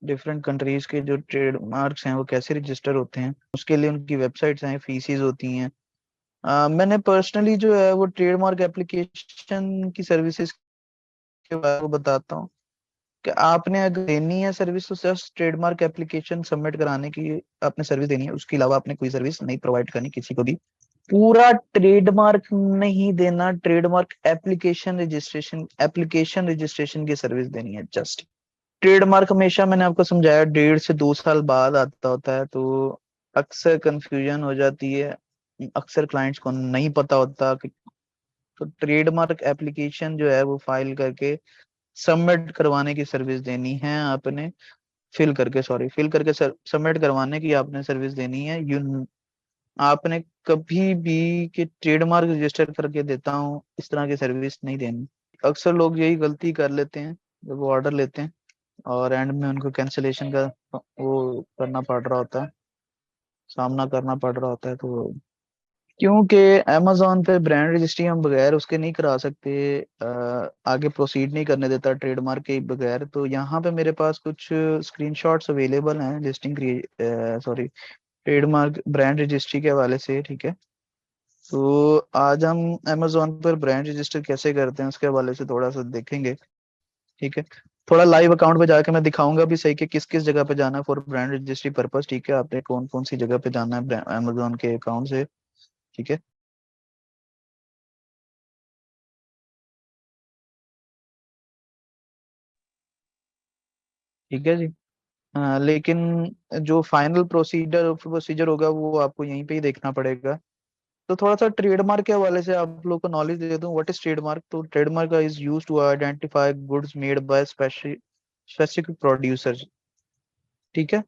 Different countries के जो trademarks हैं वो कैसे रजिस्टर होते हैं, उसके लिए उनकी वेबसाइट्स हैं, फीसिस होती हैं। मैंने पर्सनली जो है वो ट्रेडमार्क एप्लीकेशन की सर्विसेज के बारे में बताता हूँ कि आपने अगर देनी है सर्विस तो सिर्फ ट्रेडमार्क एप्लीकेशन सबमिट कराने की आपने सर्विस देनी है, उसके अलावा आपने कोई सर्विस नहीं प्रोवाइड करनी किसी को भी। पूरा ट्रेडमार्क नहीं देना, ट्रेडमार्क एप्लीकेशन रजिस्ट्रेशन की सर्विस देनी है जस्ट। ट्रेडमार्क हमेशा मैंने आपको समझाया 1.5 से 2 साल बाद आता होता है, तो अक्सर कंफ्यूजन हो जाती है, अक्सर क्लाइंट्स को नहीं पता होता कि तो ट्रेडमार्क एप्लीकेशन जो है वो फाइल करके सबमिट करवाने की सर्विस देनी है आपने। फिल करके सबमिट करवाने की आपने सर्विस देनी है। आपने कभी भी कि ट्रेडमार्क रजिस्टर करके देता हूँ इस तरह की सर्विस नहीं देनी। अक्सर लोग यही गलती कर लेते हैं जब वो ऑर्डर लेते हैं और एंड में उनको कैंसिलेशन का वो करना पड़ रहा होता है, सामना करना पड़ रहा होता है। तो क्योंकि अमेजोन पे ब्रांड रजिस्ट्री हम बगैर उसके नहीं करा सकते, आगे प्रोसीड नहीं करने देता ट्रेडमार्क के बगैर। तो यहाँ पे मेरे पास कुछ स्क्रीनशॉट्स अवेलेबल हैं listing sorry trademark brand registry के हवाले से, ठीक है। तो आज हम अमेजोन पर ब्रांड रजिस्टर कैसे करते हैं उसके हवाले से थोड़ा सा देखेंगे, ठीक है। थोड़ा लाइव अकाउंट पे जाके मैं दिखाऊंगा भी सही कि किस किस जगह पे जाना है फॉर ब्रांड रजिस्ट्री पर्पस, ठीक है। आपने कौन कौन सी जगह पे जाना है अमेजोन के अकाउंट से, ठीक है। ठीक है जी। लेकिन जो फाइनल प्रोसीजर होगा वो आपको यहीं पे ही देखना पड़ेगा। तो थोड़ा सा ट्रेडमार्क के हवाले से आप लोग को नॉलेज दे दूं, व्हाट इज ट्रेडमार्क। तो trademark is used to identify goods made by specific producer, ठीक है।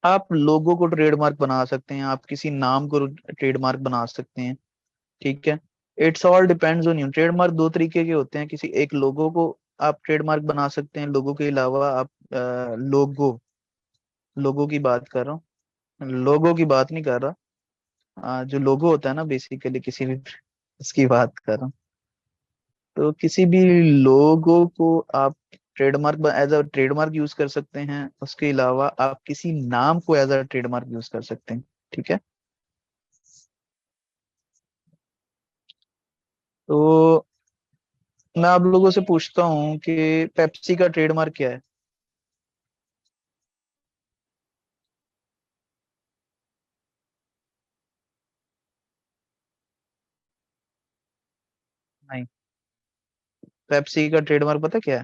आप लोगों को ट्रेडमार्क बना सकते हैं, आप किसी नाम को ट्रेडमार्क बना सकते हैं, ठीक है। It's all depends on you. Trademark दो तरीके के होते हैं, किसी एक लोगो को आप ट्रेडमार्क बना सकते हैं, लोगो के अलावा आप लोगो लोगो की बात कर रहा हूँ, लोगो की बात नहीं कर रहा। जो लोगो होता है ना बेसिकली किसी भी उसकी बात कर रहा हूँ। तो किसी भी लोगो को आप trademark as a trademark use कर सकते हैं, उसके अलावा आप किसी नाम को एज अ ट्रेडमार्क यूज कर सकते हैं, ठीक है। तो मैं आप लोगों से पूछता हूँ कि पेप्सी का ट्रेडमार्क क्या है। नहीं, पेप्सी का ट्रेडमार्क पता क्या है।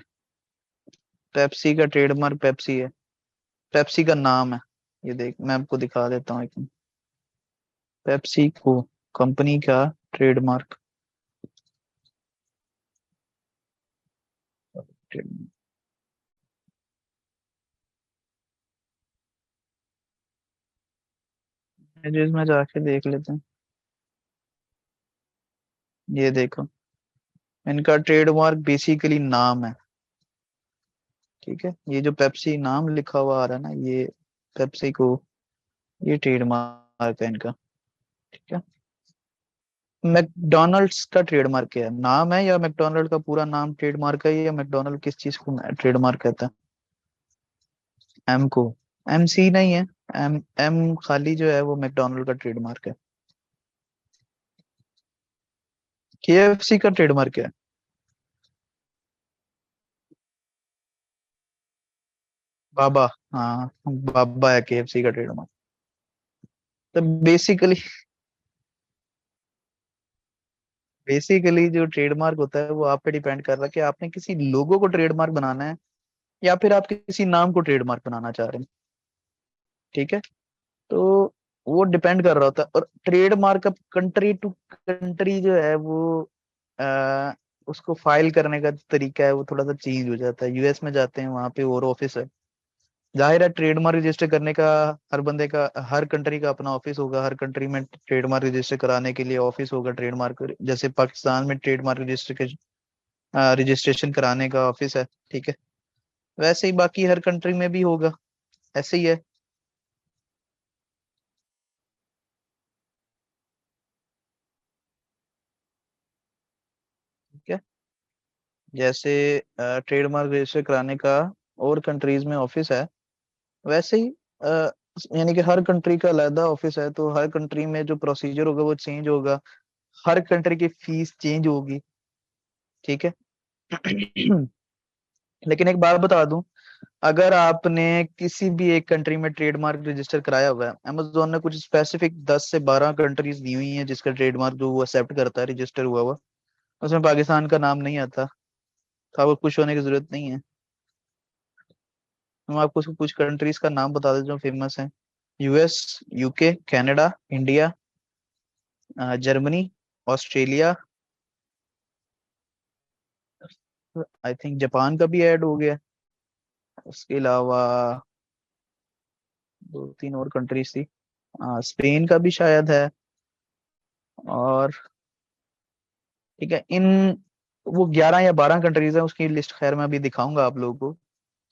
पेप्सी का ट्रेडमार्क पेप्सी है, पेप्सी का नाम है। ये देख मैं आपको दिखा देता हूँ एक। पेप्सी को कंपनी का ट्रेडमार्क, इमेजेस में जाके देख लेते हैं। ये देखो, इनका ट्रेडमार्क बेसिकली नाम है, ठीक है। ये जो पेप्सी नाम लिखा हुआ आ रहा है ना, ये पेप्सी को, ये ट्रेडमार्क है इनका, ठीक है। मैकडोनल्ड्स का ट्रेडमार्क क्या है, नाम है या मैकडोनल्ड का पूरा नाम ट्रेडमार्क है, या मैकडोनल्ड किस चीज को ट्रेडमार्क कहता है। एम को, एम सी नहीं है, एम एम खाली जो है वो मैकडोनल्ड का ट्रेडमार्क है। केएफसी का ट्रेडमार्क है बाबा। हाँ, बाबा है केएफसी का ट्रेडमार्क। तो बेसिकली जो ट्रेडमार्क होता है वो आप पे डिपेंड कर रहा है कि आपने किसी लोगो को ट्रेडमार्क बनाना है या फिर आप किसी नाम को ट्रेडमार्क बनाना चाह रहे हैं, ठीक है। तो वो डिपेंड कर रहा होता है। और ट्रेडमार्क अब कंट्री टू कंट्री जो है वो आ, उसको फाइल करने का तरीका है वो थोड़ा सा चेंज हो जाता है। यूएस में जाते हैं वहां पे और ऑफिस है, जाहिर है ट्रेडमार्क रजिस्टर करने का हर बंदे का, हर कंट्री का अपना ऑफिस होगा। हर कंट्री में ट्रेडमार्क रजिस्टर कराने के लिए ऑफिस होगा ट्रेडमार्क, जैसे पाकिस्तान में ट्रेडमार्क रजिस्ट्रेशन कराने का ऑफिस है, ठीक है। वैसे ही बाकी हर कंट्री में भी होगा, ऐसे ही है, ठीक है। जैसे ट्रेडमार्क रजिस्टर कराने का और कंट्रीज में ऑफिस है, वैसे ही यानी कि हर कंट्री का अलग ऑफिस है, तो हर कंट्री में जो प्रोसीजर होगा वो चेंज होगा, हर कंट्री की फीस चेंज होगी। ठीक है। लेकिन एक बात बता दूं, अगर आपने किसी भी एक कंट्री में ट्रेडमार्क रजिस्टर कराया हुआ है, अमेजोन ने कुछ स्पेसिफिक 10 से 12 कंट्रीज दी हुई हैं जिसका ट्रेडमार्क जो वो एक्सेप्ट करता है रजिस्टर हुआ हुआ, उसमें पाकिस्तान का नाम नहीं आता। तो आपको खुश होने की जरूरत नहीं है। मैं आपको कुछ कंट्रीज का नाम बता देता हूँ जो फेमस है। US, UK, Canada, India, Germany, Australia, I think Japan का भी ऐड हो गया। उसके अलावा 2 3 और कंट्रीज थी, स्पेन का भी शायद है। और ठीक है, इन वो 11 या 12 कंट्रीज है, उसकी लिस्ट खैर मैं अभी दिखाऊंगा आप लोगों को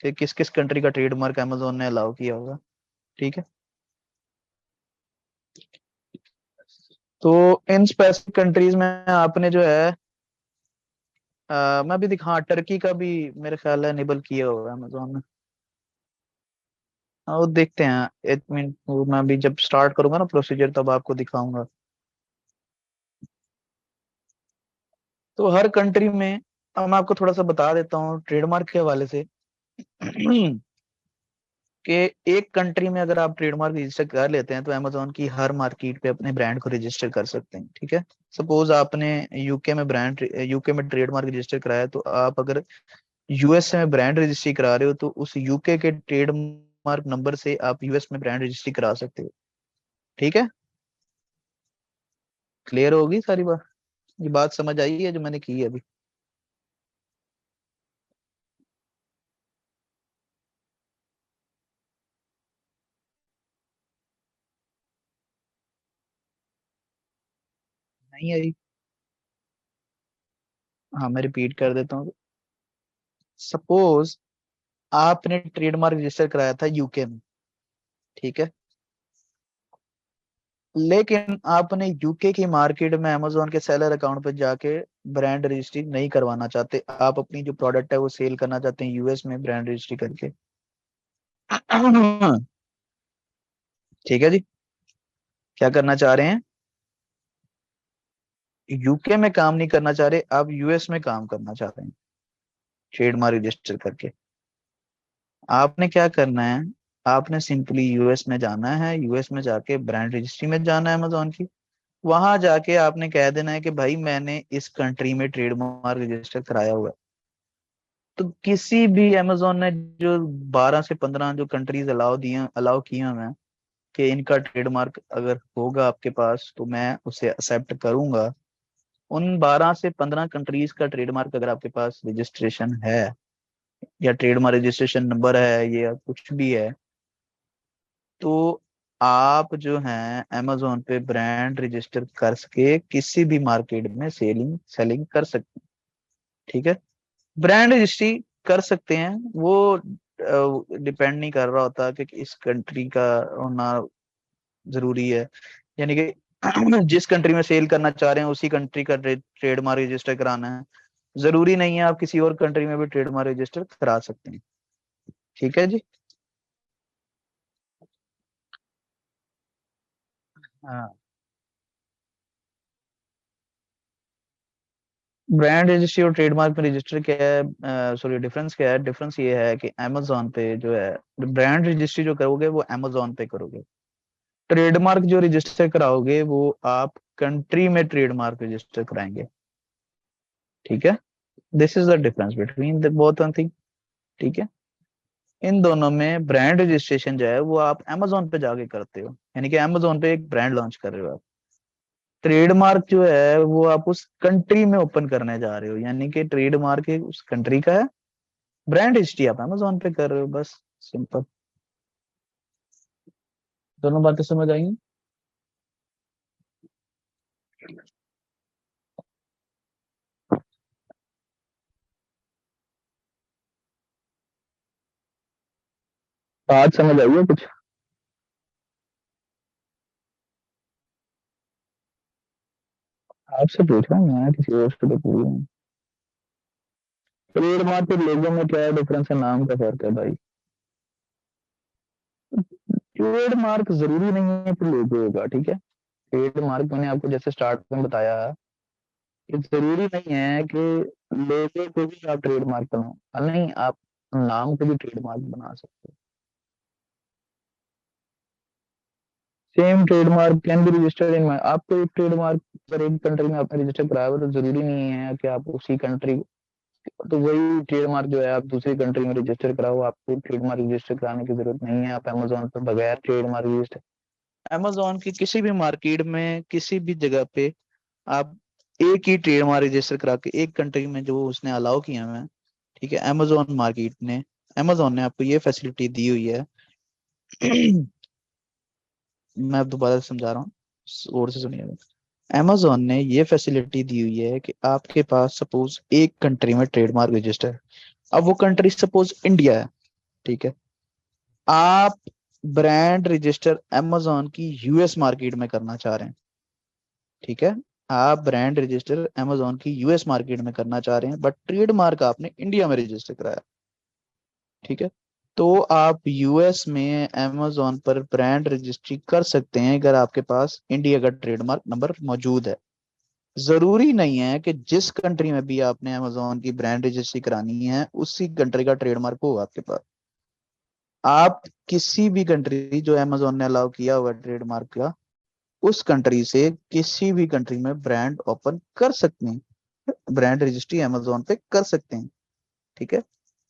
कि किस किस कंट्री का ट्रेडमार्क अमेजोन ने अलाउ किया होगा। ठीक है। तो इन स्पेसिफिक कंट्रीज में आपने जो है मैं अभी दिखा, हाँ, टर्की का भी मेरे ख्याल है इनेबल किया होगा अमेजोन ने। हाँ, वो देखते हैं 1 मिनट, वो मैं अभी जब स्टार्ट करूंगा ना प्रोसीजर तब आपको दिखाऊंगा। तो हर कंट्री में, अब मैं आपको थोड़ा सा बता देता हूँ ट्रेडमार्क के हवाले से कि एक कंट्री में अगर आप ट्रेडमार्क रजिस्टर कर लेते हैं तो अमेजोन की हर मार्केट पे अपने ब्रांड को रजिस्टर कर सकते हैं। ठीक है। सपोज आपने यूके में ट्रेडमार्क रजिस्टर कराया, तो आप अगर यूएस में ब्रांड रजिस्ट्री करा रहे हो तो उस यूके के ट्रेडमार्क नंबर से आप यूएस में ब्रांड रजिस्ट्री करा सकते हो। ठीक है। क्लियर होगी सारी बात? ये बात समझ आई है जो मैंने की है अभी? नहीं आई? हाँ, मैं रिपीट कर देता हूँ। सपोज आपने ट्रेडमार्क रजिस्टर कराया था यूके में। ठीक है। लेकिन आपने यूके की मार्केट में अमेजोन के सेलर अकाउंट पर जाके ब्रांड रजिस्ट्री नहीं करवाना चाहते, आप अपनी जो प्रोडक्ट है वो सेल करना चाहते हैं यूएस में ब्रांड रजिस्ट्री करके। ठीक है जी। क्या करना चाह रहे हैं? यूके में काम नहीं करना चाह रहे, आप यूएस में काम करना चाह रहे हैं ट्रेडमार्क रजिस्टर करके। आपने क्या करना है, आपने सिंपली यूएस में जाना है, यूएस में जाके ब्रांड रजिस्ट्री में जाना है अमेजोन की। वहां जाके आपने कह देना है कि भाई मैंने इस कंट्री में ट्रेडमार्क रजिस्टर कराया हुआ है। तो किसी भी अमेजोन ने जो 12 से 15 जो कंट्रीज अलाउ किए हुए हैं कि इनका ट्रेडमार्क अगर होगा आपके पास तो मैं उसे एक्सेप्ट करूंगा, उन 12 से 15 कंट्रीज का ट्रेडमार्क अगर आपके पास रजिस्ट्रेशन है या ट्रेडमार्क रजिस्ट्रेशन नंबर है या कुछ भी है, तो आप जो है अमेजोन पे ब्रांड रजिस्टर कर सके किसी भी मार्केट में सेलिंग सेलिंग कर सकते हैं। ठीक है। ब्रांड रजिस्ट्री कर सकते हैं, वो डिपेंड नहीं कर रहा होता कि इस कंट्री का होना जरूरी है, यानी कि जिस कंट्री में सेल करना चाह रहे हैं उसी कंट्री का ट्रेडमार्क रजिस्टर कराना है। जरूरी नहीं है, आप किसी और कंट्री में भी ट्रेडमार्क रजिस्टर करा सकते हैं। ठीक है जी। हाँ, ब्रांड रजिस्ट्री और ट्रेडमार्क में रजिस्टर क्या है, सॉरी डिफरेंस क्या है? डिफरेंस ये है कि अमेजोन पे जो है ब्रांड रजिस्ट्री जो करोगे वो अमेजोन पे करोगे, ट्रेडमार्क जो रजिस्टर कराओगे वो आप कंट्री में ट्रेडमार्क रजिस्टर कराएंगे। ठीक है। This is the difference between the both one thing. ठीक है। इन दोनों में ब्रांड रजिस्ट्रेशन जो है वो आप अमेजोन पे जाके करते हो, यानी कि अमेजोन पे एक ब्रांड लॉन्च कर रहे हो आप। ट्रेडमार्क जो है वो आप उस कंट्री में ओपन करने जा रहे हो, यानी कि ट्रेडमार्क उस कंट्री का है, ब्रांड रजिस्ट्री आप अमेजोन पे कर रहे हो, बस सिंपल। दोनों बातें समझ आई? बात समझ आई है कुछ? आपसे पूछ रहा हूँ, मैं किसी और से तो पूछ रहा हूँ। ट्रेडमार्क और लोगो में क्या डिफरेंस है? नाम का फर्क है भाई। ट्रेडमार्क जरूरी नहीं है कि लोगो होगा, ठीक है। ट्रेडमार्क मैंने आपको जैसे स्टार्ट में बताया कि जरूरी नहीं है कि लोगो को भी आप ट्रेडमार्क बनाओ, नहीं, आप नाम को भी ट्रेडमार्क बना सकते हो। Same trademark can be registered in, आपको एक ट्रेडमार्क पर एक कंट्री में आपने रजिस्टर कराया हो तो जरूरी नहीं है कि आप उसी कंट्री, तो वही ट्रेडमार्क जो है आप दूसरी कंट्री में रजिस्टर कराओ, आपको ट्रेडमार्क रजिस्टर कराने की जरूरत नहीं है। आप अमेजोन पर बगैर ट्रेडमार्क रजिस्टर, अमेजोन की किसी भी मार्केट में किसी भी जगह पे आप एक ही ट्रेडमार्क रजिस्टर करा के एक कंट्री में जो उसने अलाउ किया है, ठीक है, अमेजोन मार्केट ने, अमेजोन ने आपको ये फैसिलिटी दी हुई है। मैं अब दोबारा से समझा रहा हूँ, और से सुनिए। अमेजोन ने ये फैसिलिटी दी हुई है कि आपके पास सपोज एक कंट्री में ट्रेडमार्क रजिस्टर, अब वो कंट्री सपोज इंडिया है, ठीक है। आप ब्रांड रजिस्टर अमेजोन की यूएस मार्केट में करना चाह रहे हैं, ठीक है। आप ब्रांड रजिस्टर अमेजोन की यूएस मार्केट में करना चाह रहे हैं, बट ट्रेडमार्क आपने इंडिया में रजिस्टर कराया, ठीक है। तो आप यूएस में अमेजोन पर ब्रांड रजिस्ट्री कर सकते हैं अगर आपके पास इंडिया का ट्रेडमार्क नंबर मौजूद है। जरूरी नहीं है कि जिस कंट्री में भी आपने अमेजोन की ब्रांड रजिस्ट्री करानी है उसी कंट्री का ट्रेडमार्क हो आपके पास। आप किसी भी कंट्री जो अमेजोन ने अलाउ किया हुआ ट्रेडमार्क का, उस कंट्री से किसी भी कंट्री में ब्रांड ओपन कर सकते हैं, ब्रांड रजिस्ट्री अमेजोन पे कर सकते हैं, ठीक है।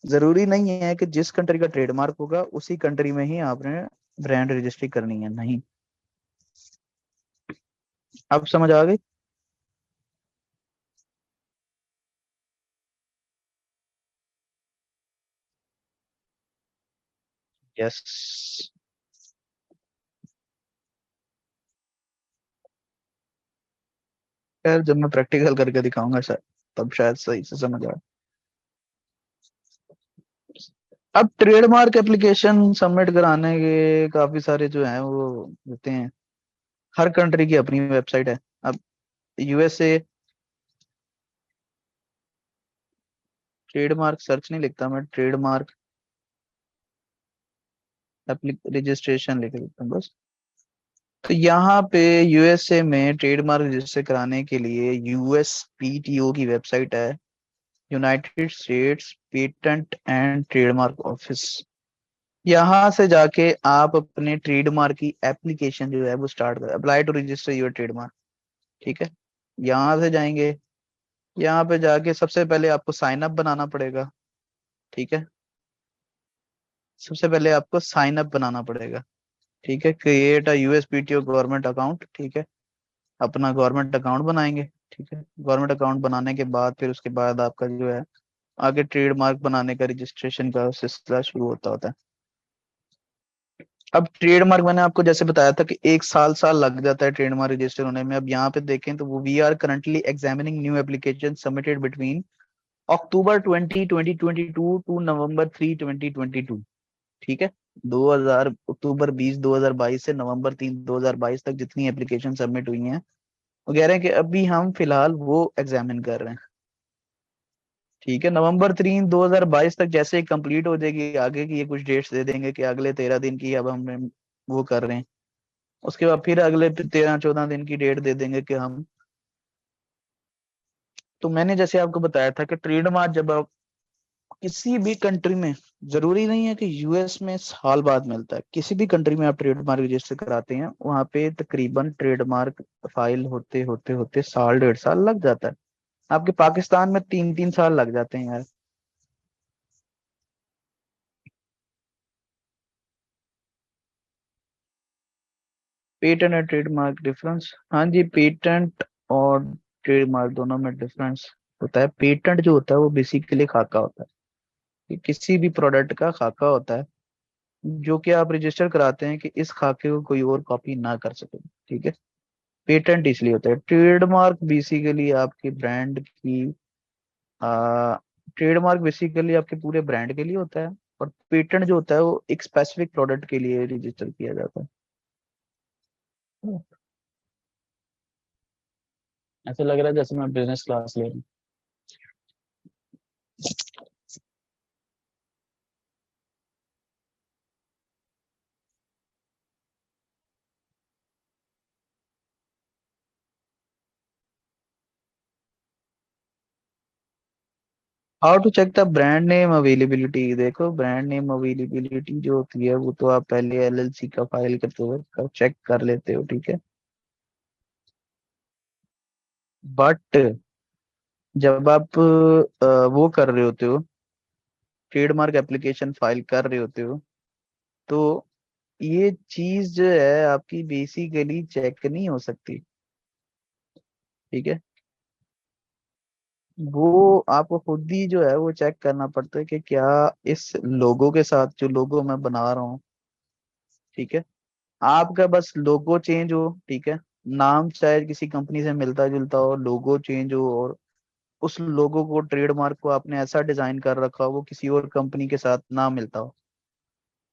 जरूरी नहीं है कि जिस कंट्री का ट्रेडमार्क होगा उसी कंट्री में ही आपने ब्रांड रजिस्ट्री करनी है, नहीं। अब समझ आ गई? यस। यार जब मैं प्रैक्टिकल करके दिखाऊंगा शायद, तब शायद सही से समझ आए। अब ट्रेडमार्क एप्लीकेशन सबमिट कराने के काफी सारे जो हैं वो होते हैं, हर कंट्री की अपनी वेबसाइट है। अब यूएसए, ट्रेडमार्क सर्च नहीं लिखता मैं, ट्रेडमार्क रजिस्ट्रेशन लिख देता हूँ बस। तो यहाँ पे यूएसए में ट्रेडमार्क रजिस्टर कराने के लिए यूएसपीटीओ की वेबसाइट है, United states patent and trademark office. यहाँ से जाके आप अपने ट्रेडमार्क की एप्लीकेशन जो है वो स्टार्ट कर, apply to register your trademark, ठीक है। यहाँ से जाएंगे, यहाँ पे जाके सबसे पहले आपको साइन अप बनाना पड़ेगा, ठीक है। सबसे पहले आपको साइन अप बनाना पड़ेगा, ठीक है। Create a USPTO government account, ठीक है। अपना गवर्नमेंट अकाउंट बनाएंगे, ठीक है। गवर्नमेंट अकाउंट बनाने के बाद फिर उसके बाद आपका जो है आगे ट्रेडमार्क बनाने का रजिस्ट्रेशन का सिलसिला शुरू होता है। अब ट्रेडमार्क मैंने आपको जैसे बताया था कि एक साल लग जाता है ट्रेडमार्क रजिस्टर होने में। अब यहाँ पे देखें तो वो we are currently examining new application submitted between October 2022 to November 3 2022, ठीक है। 2000 अक्टूबर 20 2022 से नवंबर 3 2022 तक जितनी एप्लीकेशन सबमिट हुई हैं, वो कह रहे हैं कि अभी हम फिलहाल वो एग्जामिन कर रहे हैं, ठीक है। नवंबर 3 2022 तक जैसे ही कंप्लीट हो जाएगी, आगे की ये कुछ डेट्स दे देंगे कि अगले 13 दिन की अब हम वो कर रहे हैं। उसके बाद फिर अगले 13 14 दिन की डेट दे देंगे कि हम, तो मैंने जैसे आपको बताया था कि ट्रेडमार्क जब आप किसी भी कंट्री में, जरूरी नहीं है कि यूएस में साल बाद मिलता है, किसी भी कंट्री में आप ट्रेडमार्क रजिस्टर कराते हैं वहां पे तकरीबन ट्रेडमार्क फाइल होते होते होते साल 1.5 साल लग जाता है। आपके पाकिस्तान में 3 3 साल लग जाते हैं यार। पेटेंट और ट्रेडमार्क डिफरेंस, हाँ जी, पेटेंट और ट्रेडमार्क दोनों में डिफरेंस होता है। पेटेंट जो होता है वो बेसिकली खाका होता है, कि किसी भी प्रोडक्ट का खाका होता है जो कि आप रजिस्टर कराते हैं कि इस खाके को कोई और कॉपी ना कर सके, ठीक है। पेटेंट इसलिए होता है। ट्रेडमार्क बेसिकली आपके ब्रांड की, आ, ट्रेडमार्क बेसिकली आपके पूरे ब्रांड के लिए होता है, और पेटेंट जो होता है वो एक स्पेसिफिक प्रोडक्ट के लिए रजिस्टर किया जाता है। ऐसा लग रहा है जैसे मैं बिजनेस क्लास ले रहा हूँ। How to check the brand name availability. देखो ब्रांड नेम अवेलेबिलिटी जो होती है वो तो आप पहले एलएलसी का फाइल करते हुए चेक कर लेते हो, ठीक है। बट जब आप वो कर रहे होते हो, ट्रेडमार्क एप्लीकेशन फाइल कर रहे होते हो, तो ये चीज जो है आपकी बेसिकली चेक नहीं हो सकती, ठीक है। वो आपको खुद ही जो है वो चेक करना पड़ता है कि क्या इस लोगो के साथ, जो लोगो मैं बना रहा हूँ, ठीक है, आपका बस लोगो चेंज हो, ठीक है, नाम शायद किसी कंपनी से मिलता जुलता हो, लोगो चेंज हो, और उस लोगो को, ट्रेडमार्क को आपने ऐसा डिजाइन कर रखा हो वो किसी और कंपनी के साथ ना मिलता हो,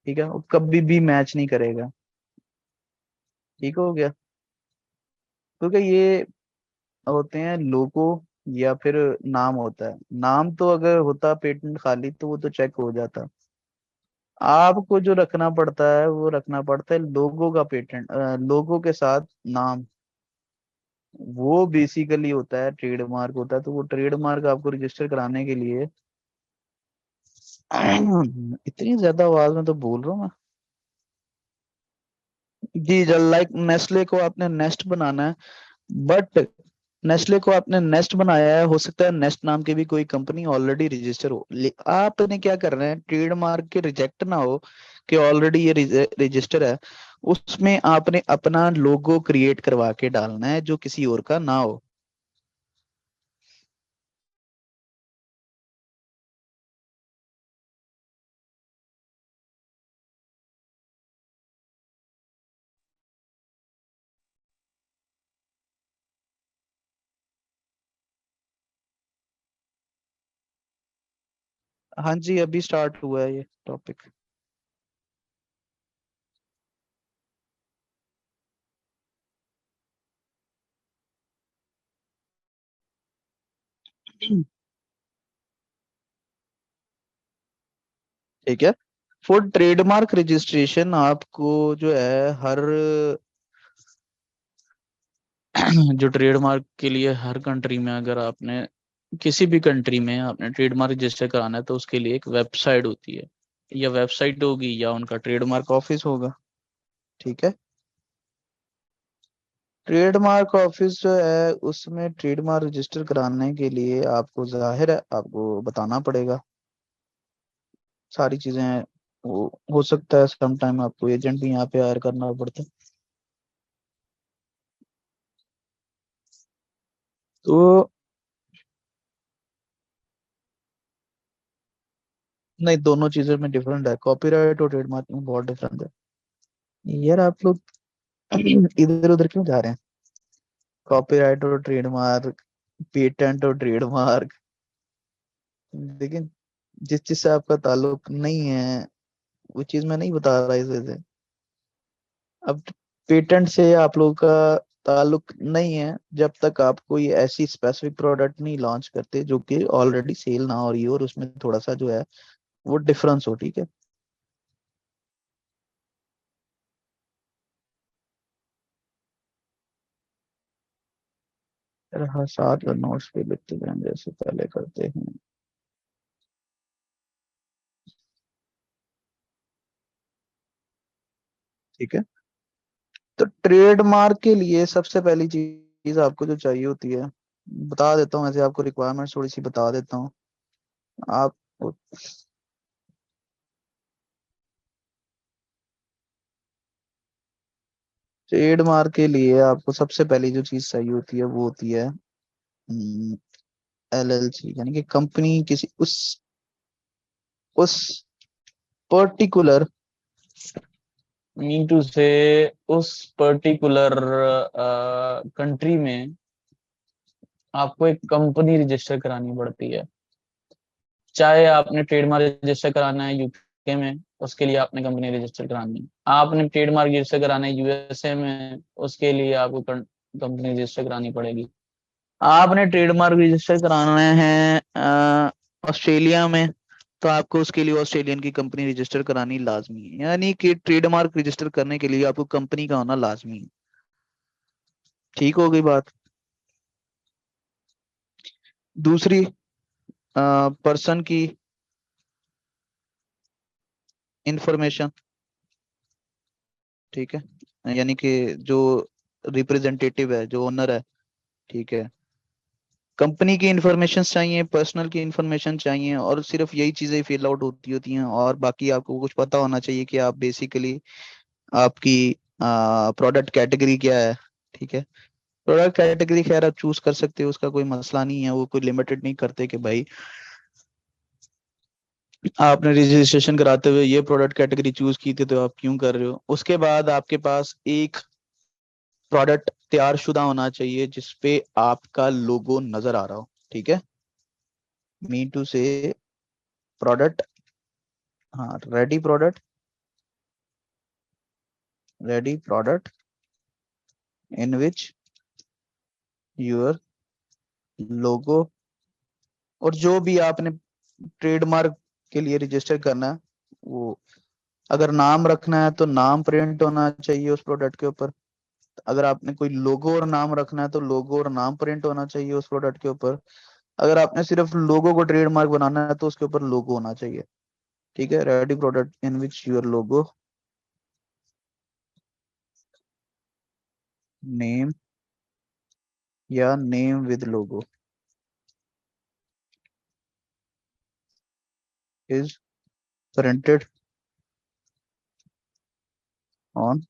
ठीक है, वो कभी भी मैच नहीं करेगा। ठीक हो गया। क्योंकि ये होते हैं लोगो या फिर नाम होता है। नाम तो अगर होता पेटेंट खाली तो वो तो चेक हो जाता। आपको जो रखना पड़ता है वो रखना पड़ता है लोगो का पेटेंट, लोगो के साथ नाम। वो बेसिकली होता है ट्रेडमार्क होता है। तो वो ट्रेडमार्क आपको रजिस्टर कराने के लिए इतनी ज्यादा आवाज में तो बोल रहा हूँ मैं। जी जल लाइक नेस्ले को आपने नेस्ट बनाना है, बट नेस्ले को आपने नेस्ट बनाया है, हो सकता है नेस्ट नाम की भी कोई कंपनी ऑलरेडी रजिस्टर हो। आपने क्या करना है, ट्रेडमार्क के रिजेक्ट ना हो कि ऑलरेडी ये रजिस्टर है, उसमें आपने अपना लोगो क्रिएट करवा के डालना है जो किसी और का ना हो। हाँ जी, अभी स्टार्ट हुआ है ये टॉपिक। ठीक है। फॉर ट्रेडमार्क रजिस्ट्रेशन आपको जो है हर जो ट्रेडमार्क के लिए हर कंट्री में, अगर आपने किसी भी कंट्री में आपने ट्रेडमार्क रजिस्टर कराना है तो उसके लिए एक वेबसाइट होती है, या वेबसाइट होगी या उनका ट्रेडमार्क ऑफिस होगा, ठीक है। ट्रेडमार्क ऑफिस जो है उसमें ट्रेडमार्क रजिस्टर कराने के लिए आपको जाहिर है आपको बताना पड़ेगा सारी चीजें। वो हो सकता है सम टाइम आपको एजेंट भी यहाँ पे हायर करना पड़ता है। तो नहीं, दोनों चीजों में डिफरेंट है, कॉपीराइट और ट्रेडमार्क में बहुत डिफरेंस है। यार आप लोग इधर उधर क्यों जा रहे हैं। कॉपीराइट और ट्रेडमार्क, पेटेंट और ट्रेडमार्क, लेकिन जिस चीज से आपका ताल्लुक नहीं है वो चीज मैं नहीं बता रहा इस वजह से। अब पेटेंट से आप लोगों का ताल्लुक नहीं है जब तक आप कोई ऐसी स्पेसिफिक प्रोडक्ट नहीं लॉन्च करते जो कि ऑलरेडी सेल ना हो रही हो और उसमें थोड़ा सा जो है वो डिफरेंस हो, ठीक है। फिर हाँ, साथ में नोट्स पे लिखते जाएंगे जैसे पहले करते हैं, ठीक है। तो ट्रेडमार्क के लिए सबसे पहली चीज आपको जो चाहिए होती है, बता देता हूँ, ऐसे आपको रिक्वायरमेंट्स थोड़ी सी बता देता हूँ। आप ट्रेडमार्क के लिए आपको सबसे पहली जो चीज चाहिए होती है वो होती है एलएलसी, यानी कि कंपनी किसी उस पर्टिकुलर, मीन टू से उस पर्टिकुलर कंट्री में आपको एक कंपनी रजिस्टर करानी पड़ती है। चाहे आपने ट्रेडमार्क रजिस्टर कराना है यूके में, उसके लिए आपने कंपनी रजिस्टर करानी है। आपने ट्रेडमार्क रजिस्टर कराना है यूएसए में, उसके लिए आपको कंपनी रजिस्टर करानी पड़ेगी। आपने ट्रेडमार्क रजिस्टर कराना है ऑस्ट्रेलिया में, तो आपको उसके लिए ऑस्ट्रेलियन की कंपनी रजिस्टर करानी लाजमी है। यानी कि ट्रेडमार्क रजिस्टर करने के लिए आपको कंपनी का होना लाजमी है। ठीक हो गई बात। दूसरी पर्सन की इंफॉर्मेशन, ठीक है, यानी कि जो रिप्रेजेंटेटिव है, जो ओनर है, ठीक है, कंपनी की इंफॉर्मेशन चाहिए, पर्सनल की इंफॉर्मेशन चाहिए, और सिर्फ यही चीजें फिल आउट होती हैं, और बाकी आपको कुछ पता होना चाहिए कि आप बेसिकली आपकी प्रोडक्ट कैटेगरी क्या है, ठीक है। प्रोडक्ट कैटेगरी खैर आप चूज कर सकते हो, उसका कोई मसला नहीं है, वो कोई लिमिटेड नहीं करते कि भाई आपने रजिस्ट्रेशन कराते हुए ये प्रोडक्ट कैटेगरी चूज की थी तो आप क्यों कर रहे हो। उसके बाद आपके पास एक प्रोडक्ट तैयार शुदा होना चाहिए जिसपे आपका लोगो नजर आ रहा हो, ठीक है। मीन टू से प्रोडक्ट, हाँ, ready product in which your लोगो, और जो भी आपने ट्रेडमार्क के लिए रजिस्टर करना है वो, अगर नाम रखना है तो नाम प्रिंट होना चाहिए उस प्रोडक्ट के ऊपर। अगर आपने कोई लोगो और नाम रखना है तो लोगो और नाम प्रिंट होना चाहिए उस प्रोडक्ट के ऊपर। अगर आपने सिर्फ लोगो को ट्रेडमार्क बनाना है तो उसके ऊपर लोगो होना चाहिए, ठीक है। Ready product in which your logo, name या name with logo is printed on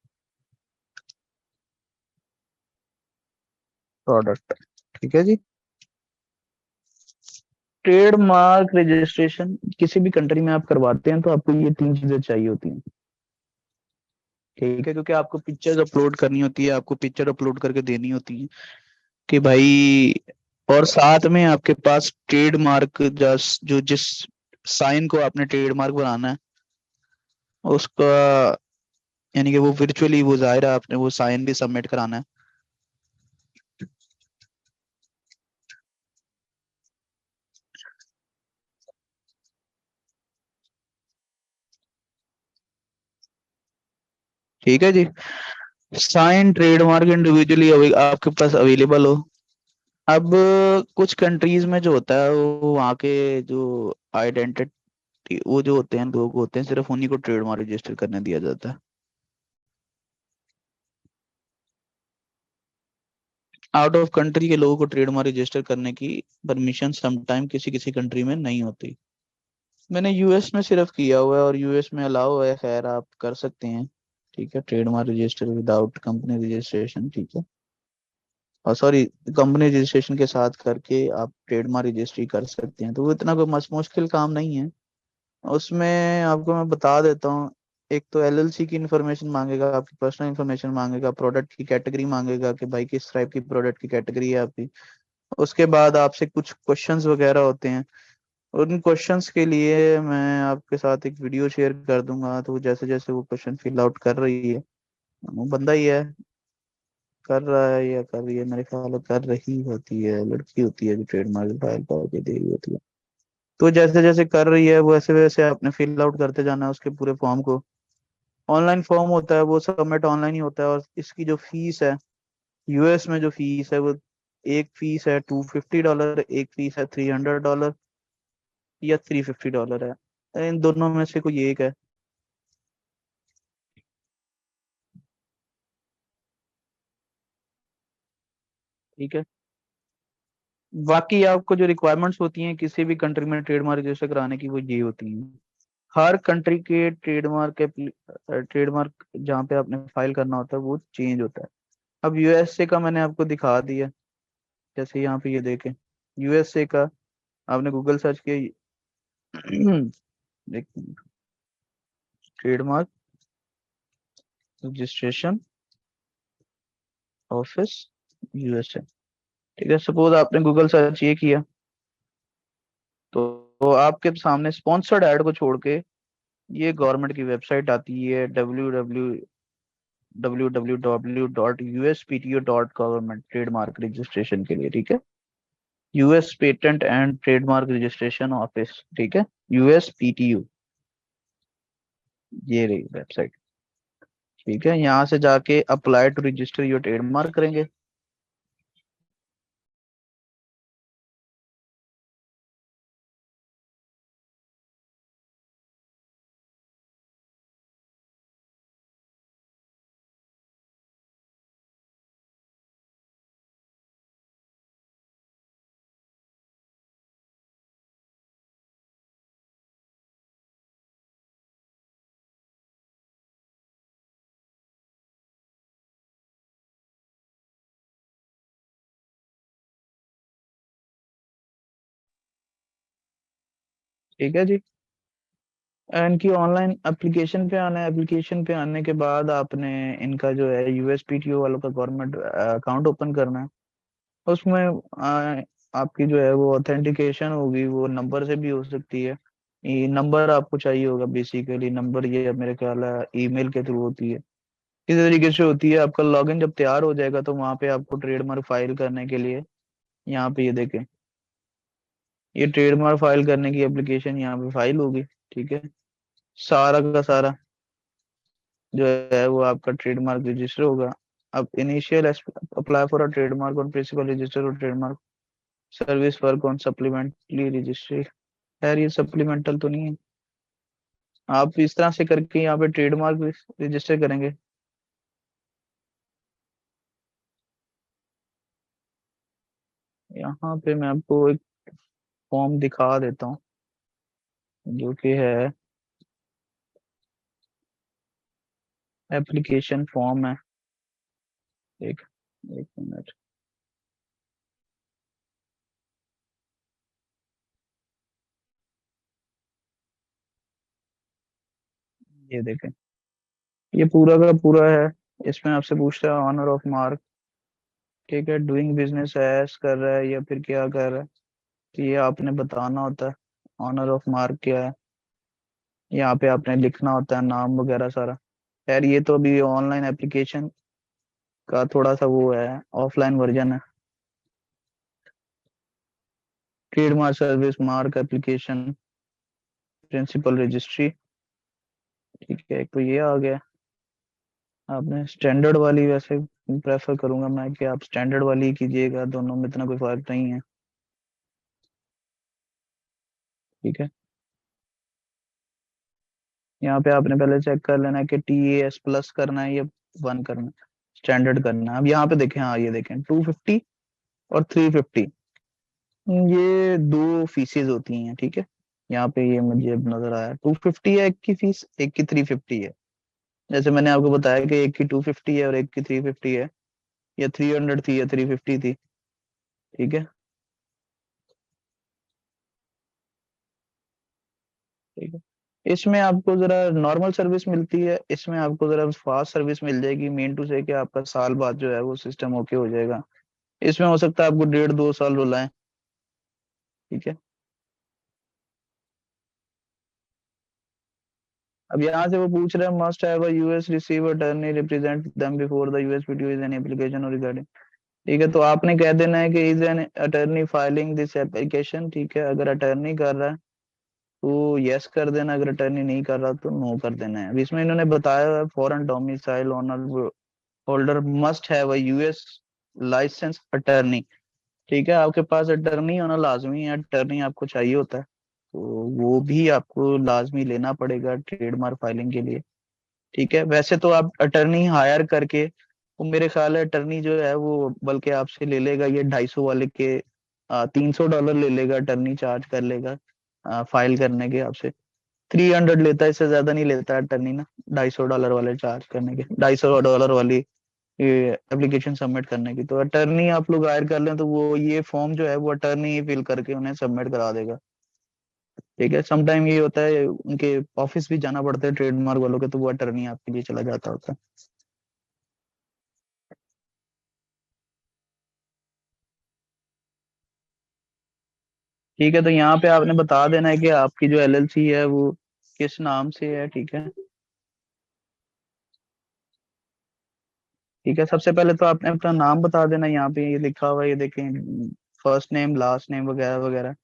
product, ठीक है जी। ट्रेडमार्क रजिस्ट्रेशन किसी भी कंट्री में आप करवाते हैं तो आपको ये तीन चीजें चाहिए होती हैं, ठीक है, क्योंकि आपको पिक्चर्स अपलोड करनी होती है, आपको पिक्चर अपलोड करके देनी होती है कि भाई, और साथ में आपके पास ट्रेडमार्क जो जिस साइन को आपने ट्रेडमार्क बनाना है उसका, यानी कि वो वर्चुअली वो जाहिर है आपने वो साइन भी सबमिट कराना है, ठीक है जी। साइन ट्रेडमार्क इंडिविजुअली आपके पास अवेलेबल हो। अब कुछ कंट्रीज में जो होता है वो वहाँ के जो आइडेंटिटी, वो जो होते हैं लोग होते हैं, सिर्फ उन्हीं को ट्रेडमार्क रजिस्टर करने दिया जाता है। आउट ऑफ कंट्री के लोगों को ट्रेडमार्क रजिस्टर करने की परमिशन समटाइम किसी किसी कंट्री में नहीं होती। मैंने यूएस में सिर्फ किया हुआ है और यूएस में अलाउ है, खैर आप कर सकते हैं, ठीक है, trademark register without company registration, ठीक है, और सॉरी, कंपनी रजिस्ट्रेशन के साथ करके आप ट्रेडमार्क रजिस्ट्री कर सकते हैं, तो वो इतना कोई मुश्किल काम नहीं है। उसमें आपको मैं बता देता हूँ, एक तो एलएलसी की इंफॉर्मेशन मांगेगा, आपकी पर्सनल इंफॉर्मेशन मांगेगा, प्रोडक्ट की कैटेगरी मांगेगा कि भाई किस टाइप की प्रोडक्ट की कैटेगरी है आपकी। उसके बाद आपसे कुछ क्वेश्चंस वगैरह होते हैं, उन क्वेश्चंस के लिए मैं आपके साथ एक वीडियो शेयर कर दूंगा, तो जैसे जैसे वो क्वेश्चन फिल आउट कर रही है, वो बंदा ही है, कर रहा है या कर रही है, मेरे ख्याल में कर रही होती है, लड़की होती है जो ट्रेडमार्क फाइल करके दे रही होती है। तो जैसे जैसे कर रही है वैसे वैसे आपने फिल आउट करते जाना है उसके पूरे फॉर्म को। ऑनलाइन फॉर्म होता है, वो सबमिट ऑनलाइन ही होता है, और इसकी जो फीस है, यूएस में जो फीस है वो, एक फीस है $250, एक फीस है $300 या $350 है, इन दोनों में से कोई एक है, ठीक है। बाकी आपको जो रिक्वायरमेंट्स होती हैं किसी भी कंट्री में ट्रेडमार्क रजिस्टर कराने की, वो ये होती हैं। हर कंट्री के ट्रेडमार्क जहाँ पे आपने फाइल करना होता है वो चेंज होता है। अब यूएसए का मैंने आपको दिखा दिया, जैसे यहाँ पे ये देखें, यूएसए का आपने गूगल सर्च किया, एक ट्रेडमार्क रजिस्ट्रेशन ऑफिस यूएसए, ठीक है। सपोज आपने गूगल सर्च ये किया, तो आपके सामने स्पॉन्सर्ड ऐड को छोड़ के ये गवर्नमेंट की वेबसाइट आती है, www.uspto.gov ट्रेडमार्क रजिस्ट्रेशन के लिए, ठीक है। US patent and trademark registration office, ठीक है, यूएसपीटीयू, ये रही वेबसाइट, ठीक है। यहाँ से जाके apply to register your trademark करेंगे। ठीक है जी। इनकी ऑनलाइन एप्लीकेशन पे आना है। एप्लीकेशन पे आने के बाद आपने इनका जो है यूएसपीटीओ वालों का गवर्नमेंट अकाउंट ओपन करना है। उसमें आपकी जो है वो ऑथेंटिकेशन होगी, वो नंबर से भी हो सकती है। ये नंबर आपको चाहिए होगा बेसिकली। नंबर ये मेरे ख्याल है ईमेल के थ्रू होती है। इसी तरीके से होती है। आपका लॉगिन जब तैयार हो जाएगा तो वहां पे आपको ट्रेडमार्क फाइल करने के लिए, यहाँ पे ये देखें, ये ट्रेडमार्क फाइल करने की एप्लीकेशन यहाँ पे फाइल होगी। ठीक है। सारा का सारा जो है वो आपका ट्रेडमार्क रजिस्टर होगा। अब initial apply for a trademark on principal register और trademark service work on supplementary registry. यार ये सप्लीमेंटल तो नहीं है। आप इस तरह से करके यहाँ पे ट्रेडमार्क रजिस्टर करेंगे। यहाँ पे मैं आपको एक फॉर्म दिखा देता हूँ जो कि है एप्लीकेशन फॉर्म है। एक एक मिनट। ये देखें, ये पूरा का पूरा है। इसमें आपसे पूछता है ऑनर ऑफ मार्क। ठीक है, डूइंग बिजनेस एज कर रहा है या फिर क्या कर रहा है, तो ये आपने बताना होता है। ऑनर ऑफ मार्क क्या है, यहाँ पे आपने लिखना होता है नाम वगैरह सारा। यार ये तो अभी ऑनलाइन एप्लीकेशन का थोड़ा सा वो है, ऑफलाइन वर्जन है। Trademark service mark application principal registry. ठीक है, एक तो ये आ गया। आपने स्टैंडर्ड वाली वैसे प्रेफर करूंगा मैं कि आप स्टैंडर्ड वाली ही कीजिएगा, दोनों में इतना कोई फर्क नहीं है। ठीक है। यहाँ पे आपने पहले चेक कर लेना है कि TAS+ करना है या 1 करना है, स्टैंडर्ड करना है। अब यहाँ पे देखें, हाँ ये देखें 250 और 350, ये दो फीसेज होती हैं। ठीक है, यहाँ पे ये मुझे अब नजर आया 250 है एक की फीस, एक की 350 है। जैसे मैंने आपको बताया कि एक की 250 है और एक की 350 है, या 300 थी या 350 थी। ठीक है। ठीक है। इसमें आपको जरा नॉर्मल सर्विस मिलती है, इसमें आपको जरा फास्ट सर्विस मिल जाएगी। मेन टू से कि आपका साल बाद जो है वो सिस्टम ओके हो जाएगा। इसमें हो सकता है आपको 1.5-2 साल रुलाएं। ठीक है। अब यहाँ से वो पूछ रहे हैं must have a US receive attorney represent them before the USPTO is an application और रिगार्डिंग। ठीक है, तो आपने कह देना है कि is an attorney filing this application. ठीक है, अगर अटर्नी कर रहा है तो यस कर देना, अगर अटर्नी नहीं कर रहा तो नो कर देना है। अब इसमें इन्होंने बताया है foreign domicile owner holder must have a US licence attorney. ठीक है, आपके पास अटर्नी होना लाजमी है, अटर्नी आपको चाहिए होता है, तो वो भी आपको लाजमी लेना पड़ेगा ट्रेडमार्क फाइलिंग के लिए। ठीक है, वैसे तो आप अटर्नी हायर करके, वो मेरे ख्याल है अटर्नी जो है वो बल्कि आपसे ले लेगा ये 250 वाले के $300 ले लेगा, अटर्नी चार्ज कर लेगा फाइल करने के आपसे। 300 लेता है, इससे ज्यादा नहीं लेता है अटर्नी ना, $250 वाले चार्ज करने के, $250 वाली ये एप्लीकेशन सबमिट करने की। तो अटर्नी आप लोग हायर कर लें तो वो ये फॉर्म जो है वो अटर्नी ही फिल करके उन्हें सबमिट करा देगा। ठीक है, समटाइम ये होता है उनके ऑफिस भी जाना पड़ता है ट्रेडमार्क वालों के, तो वो अटर्नी आपके लिए चला जाता होता है। ठीक है, तो यहाँ पे आपने बता देना है कि आपकी जो LLC है वो किस नाम से है। ठीक है। ठीक है, सबसे पहले तो आपने अपना नाम बता देना। यहाँ पे ये लिखा हुआ है, ये देखें, फर्स्ट नेम लास्ट नेम वगैरह वगैरह।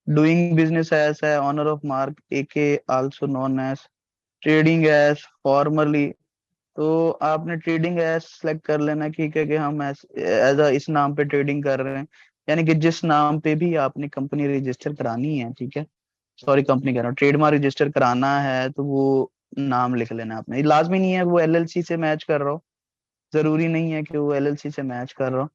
डूइंग बिजनेस एज है owner of mark AK also known as trading as formerly. तो आपने ट्रेडिंग एज सेलेक्ट कर लेना। ठीक है कि हम एज इस नाम पे ट्रेडिंग कर रहे हैं, यानी कि जिस नाम पे भी आपने कंपनी रजिस्टर करानी है। ठीक है, सॉरी कंपनी कह रहा हूँ, ट्रेडमार्क रजिस्टर कराना है तो वो नाम लिख लेना आपने। ये लाजमी नहीं है वो LLC से मैच कर रहा हो, जरूरी नहीं है कि वो LLC से मैच कर रहा हो,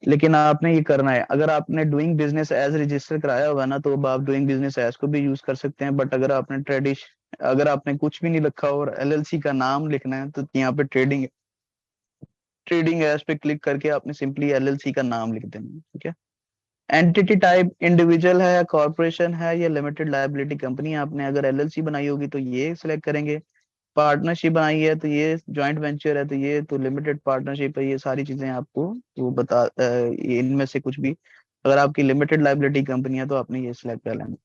लेकिन आपने ये करना है। अगर आपने डूइंग बिजनेस एज रजिस्टर कराया होगा ना, तो अब आप डूइंग बिजनेस एज को भी यूज कर सकते हैं। बट अगर आपने अगर आपने कुछ भी नहीं लिखा और LLC का नाम लिखना है तो यहाँ पे ट्रेडिंग ट्रेडिंग एज पे क्लिक करके आपने सिंपली LLC का नाम लिख देना है। ठीक है। एंटिटी टाइप इंडिविजुअल है या कॉर्पोरेशन है या लिमिटेड लायबिलिटी कंपनी, आपने अगर एलएलसी बनाई होगी तो ये सिलेक्ट करेंगे, पार्टनरशिप बनाई है तो ये, जॉइंट वेंचर है तो ये, तो लिमिटेड पार्टनरशिप है, ये सारी चीजें आपको वो बता ये इनमें से कुछ भी, अगर आपकी लिमिटेड लायबिलिटी कंपनी है तो आपने ये सिलेक्ट कर लेना।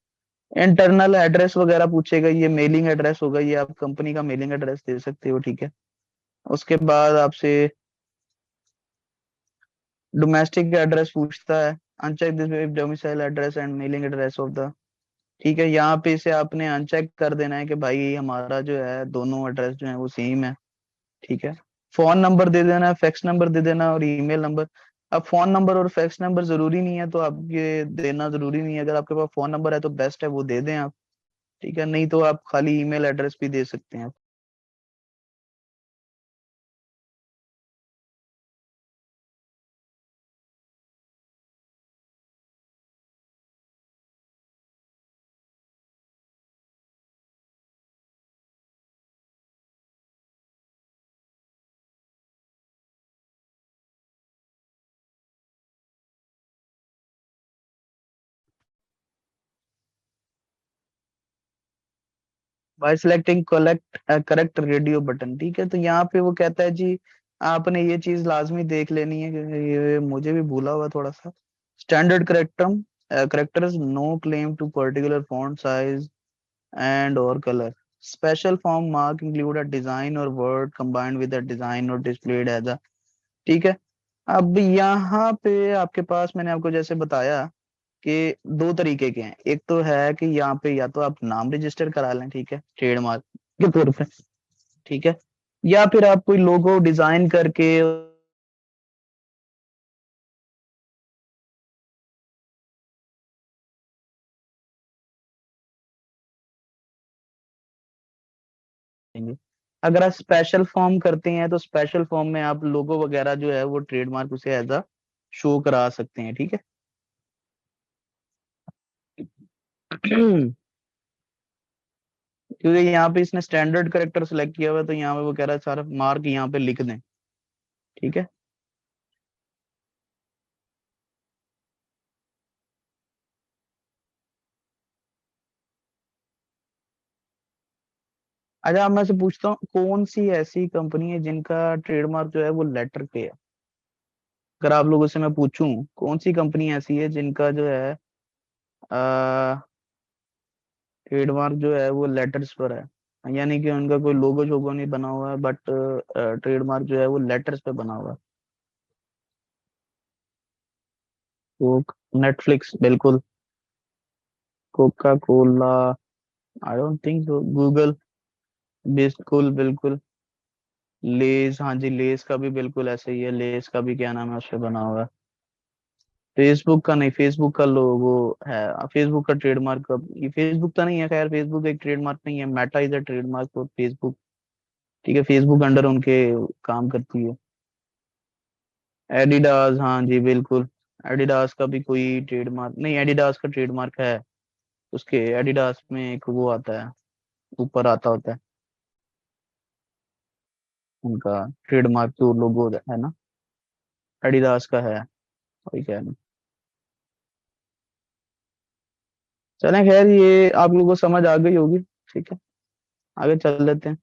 इंटरनल एड्रेस वगैरह पूछेगा, ये मेलिंग एड्रेस होगा, ये आप कंपनी का मेलिंग एड्रेस दे सकते हो, ठीक है। उसके बाद आपसे डोमेस्टिक एड्रेस पूछता है, uncheck this domicile address and mailing address of the, ठीक है, यहाँ पे इसे आपने अनचेक कर देना है कि भाई हमारा जो है दोनों एड्रेस जो है वो सेम है, ठीक है। फोन नंबर दे देना है, फैक्स नंबर दे देना और ईमेल नंबर। अब फोन नंबर और फैक्स नंबर जरूरी नहीं है तो आप ये देना जरूरी नहीं है, अगर आपके पास फोन नंबर है तो बेस्ट है वो दे दें आप, ठीक है, नहीं तो आप खाली ईमेल एड्रेस भी दे सकते हैं। Bye selecting collect correct radio button, ठीक है, तो यहाँ पे वो कहता है जी आपने ये चीज लाजमी देख लेनी है, क्योंकि ये मुझे भी भूला हुआ थोड़ा सा। Standard characters no claim to particular font size and और colour, special form mark include a design और word combined with a design और डिस्प्लेड एज अ, ठीक है। अब यहाँ पे आपके पास मैंने आपको जैसे बताया कि दो तरीके के हैं, एक तो है कि यहाँ पे या तो आप नाम रजिस्टर करा लें, ठीक है, ट्रेडमार्क के तौर पे, ठीक है, या फिर आप कोई लोगो डिजाइन करके देंगे। अगर आप स्पेशल फॉर्म करते हैं तो स्पेशल फॉर्म में आप लोगो वगैरह जो है वो ट्रेडमार्क उसे एज अ शो करा सकते हैं, ठीक है। क्योंकि यहाँ पे इसने स्टैंडर्ड करेक्टर सेलेक्ट किया हुआ है तो यहाँ पे वो कह रहा है सारा मार्क यहाँ पे लिख दें, ठीक है। अच्छा, अब मैं से पूछता हूँ कौन सी ऐसी कंपनी है जिनका ट्रेडमार्क जो है वो लेटर पे है। अगर आप लोगों से मैं पूछूं कौन सी कंपनी ऐसी है जिनका जो है ट्रेडमार्क जो है वो लेटर्स पर है, यानी कि उनका कोई लोगो शोगो नहीं बना हुआ है, बट ट्रेडमार्क जो है वो लेटर्स पे बना हुआ है। कोक, नेटफ्लिक्स बिल्कुल, Coca Cola, I don't think so, Google बिल्कुल बिल्कुल, लेस, हाँ जी लेस का भी बिल्कुल ऐसे ही है, लेस का भी क्या नाम है उस पे बना हुआ है। फेसबुक का नहीं, फेसबुक का लोगो है, फेसबुक का ट्रेडमार्क का ये फेसबुक का नहीं है, खैर फेसबुक एक ट्रेडमार्क नहीं है, Meta is a trademark for Facebook, ठीक है, फेसबुक अंडर उनके काम करती है। एडिडास, हाँ जी बिल्कुल, एडिडास का भी कोई ट्रेडमार्क नहीं, एडिडास का ट्रेडमार्क है, उसके एडिडास में एक वो आता है, ऊपर आता होता है उनका ट्रेडमार्क जो लोगो है ना, एडिडास का है, वही कह रहे हैं। चलें खैर ये आप लोगों को समझ आ गई होगी, ठीक है, आगे चल लेते हैं।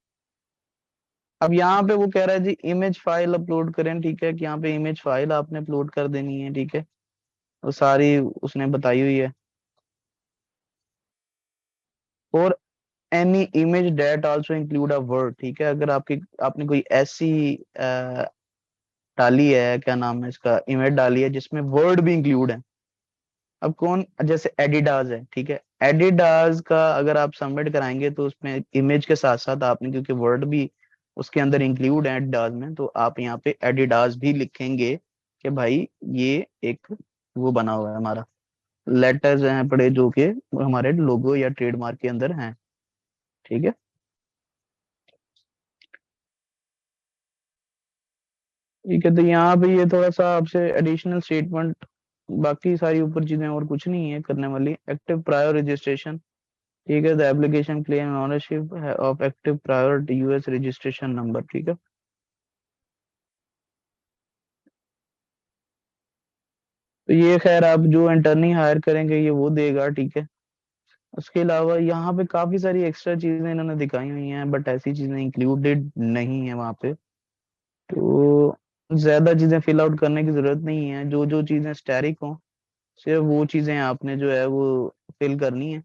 अब यहाँ पे वो कह रहा है जी इमेज फाइल अपलोड करें, ठीक है, कि यहाँ पे इमेज फाइल आपने अपलोड कर देनी है, ठीक है, वो सारी उसने बताई हुई है। और any image that also include a word, ठीक है, अगर आपकी आपने कोई ऐसी डाली है, क्या नाम है इसका, इमेज डाली है जिसमें वर्ड भी इंक्लूड है। अब कौन, जैसे एडिडास है, ठीक है, एडिडास का अगर आप सबमिट कराएंगे तो उसमें इमेज के साथ साथ आपने, क्योंकि वर्ड भी उसके अंदर इंक्लूड है एडिडास में, तो आप यहाँ पे एडिडास भी लिखेंगे कि भाई ये एक वो बना हुआ है हमारा, लेटर्स हैं पड़े जो कि हमारे लोगो या ट्रेडमार्क के अंदर हैं, ठीक है। ठीक है, तो यहाँ पे ये थोड़ा सा आपसे एडिशनल स्टेटमेंट, बाकी सारी ऊपर चीजें और कुछ नहीं है करने वाली। एक्टिव प्रायर रजिस्ट्रेशन, ठीक है, the application claim ownership of active prior US registration number, ठीक है। तो ये खैर आप जो इंटर्नी हायर करेंगे ये वो देगा, ठीक है। उसके अलावा यहाँ पे काफी सारी एक्स्ट्रा चीजें इन्होंने दिखाई हुई हैं, बट ऐसी चीजें इंक्लूडेड नहीं है वहाँ पे। तो ज्यादा चीजें फिल आउट करने की जरूरत नहीं है, जो जो चीजें स्टैरिक हो सिर्फ वो चीजें आपने जो है वो फिल करनी है।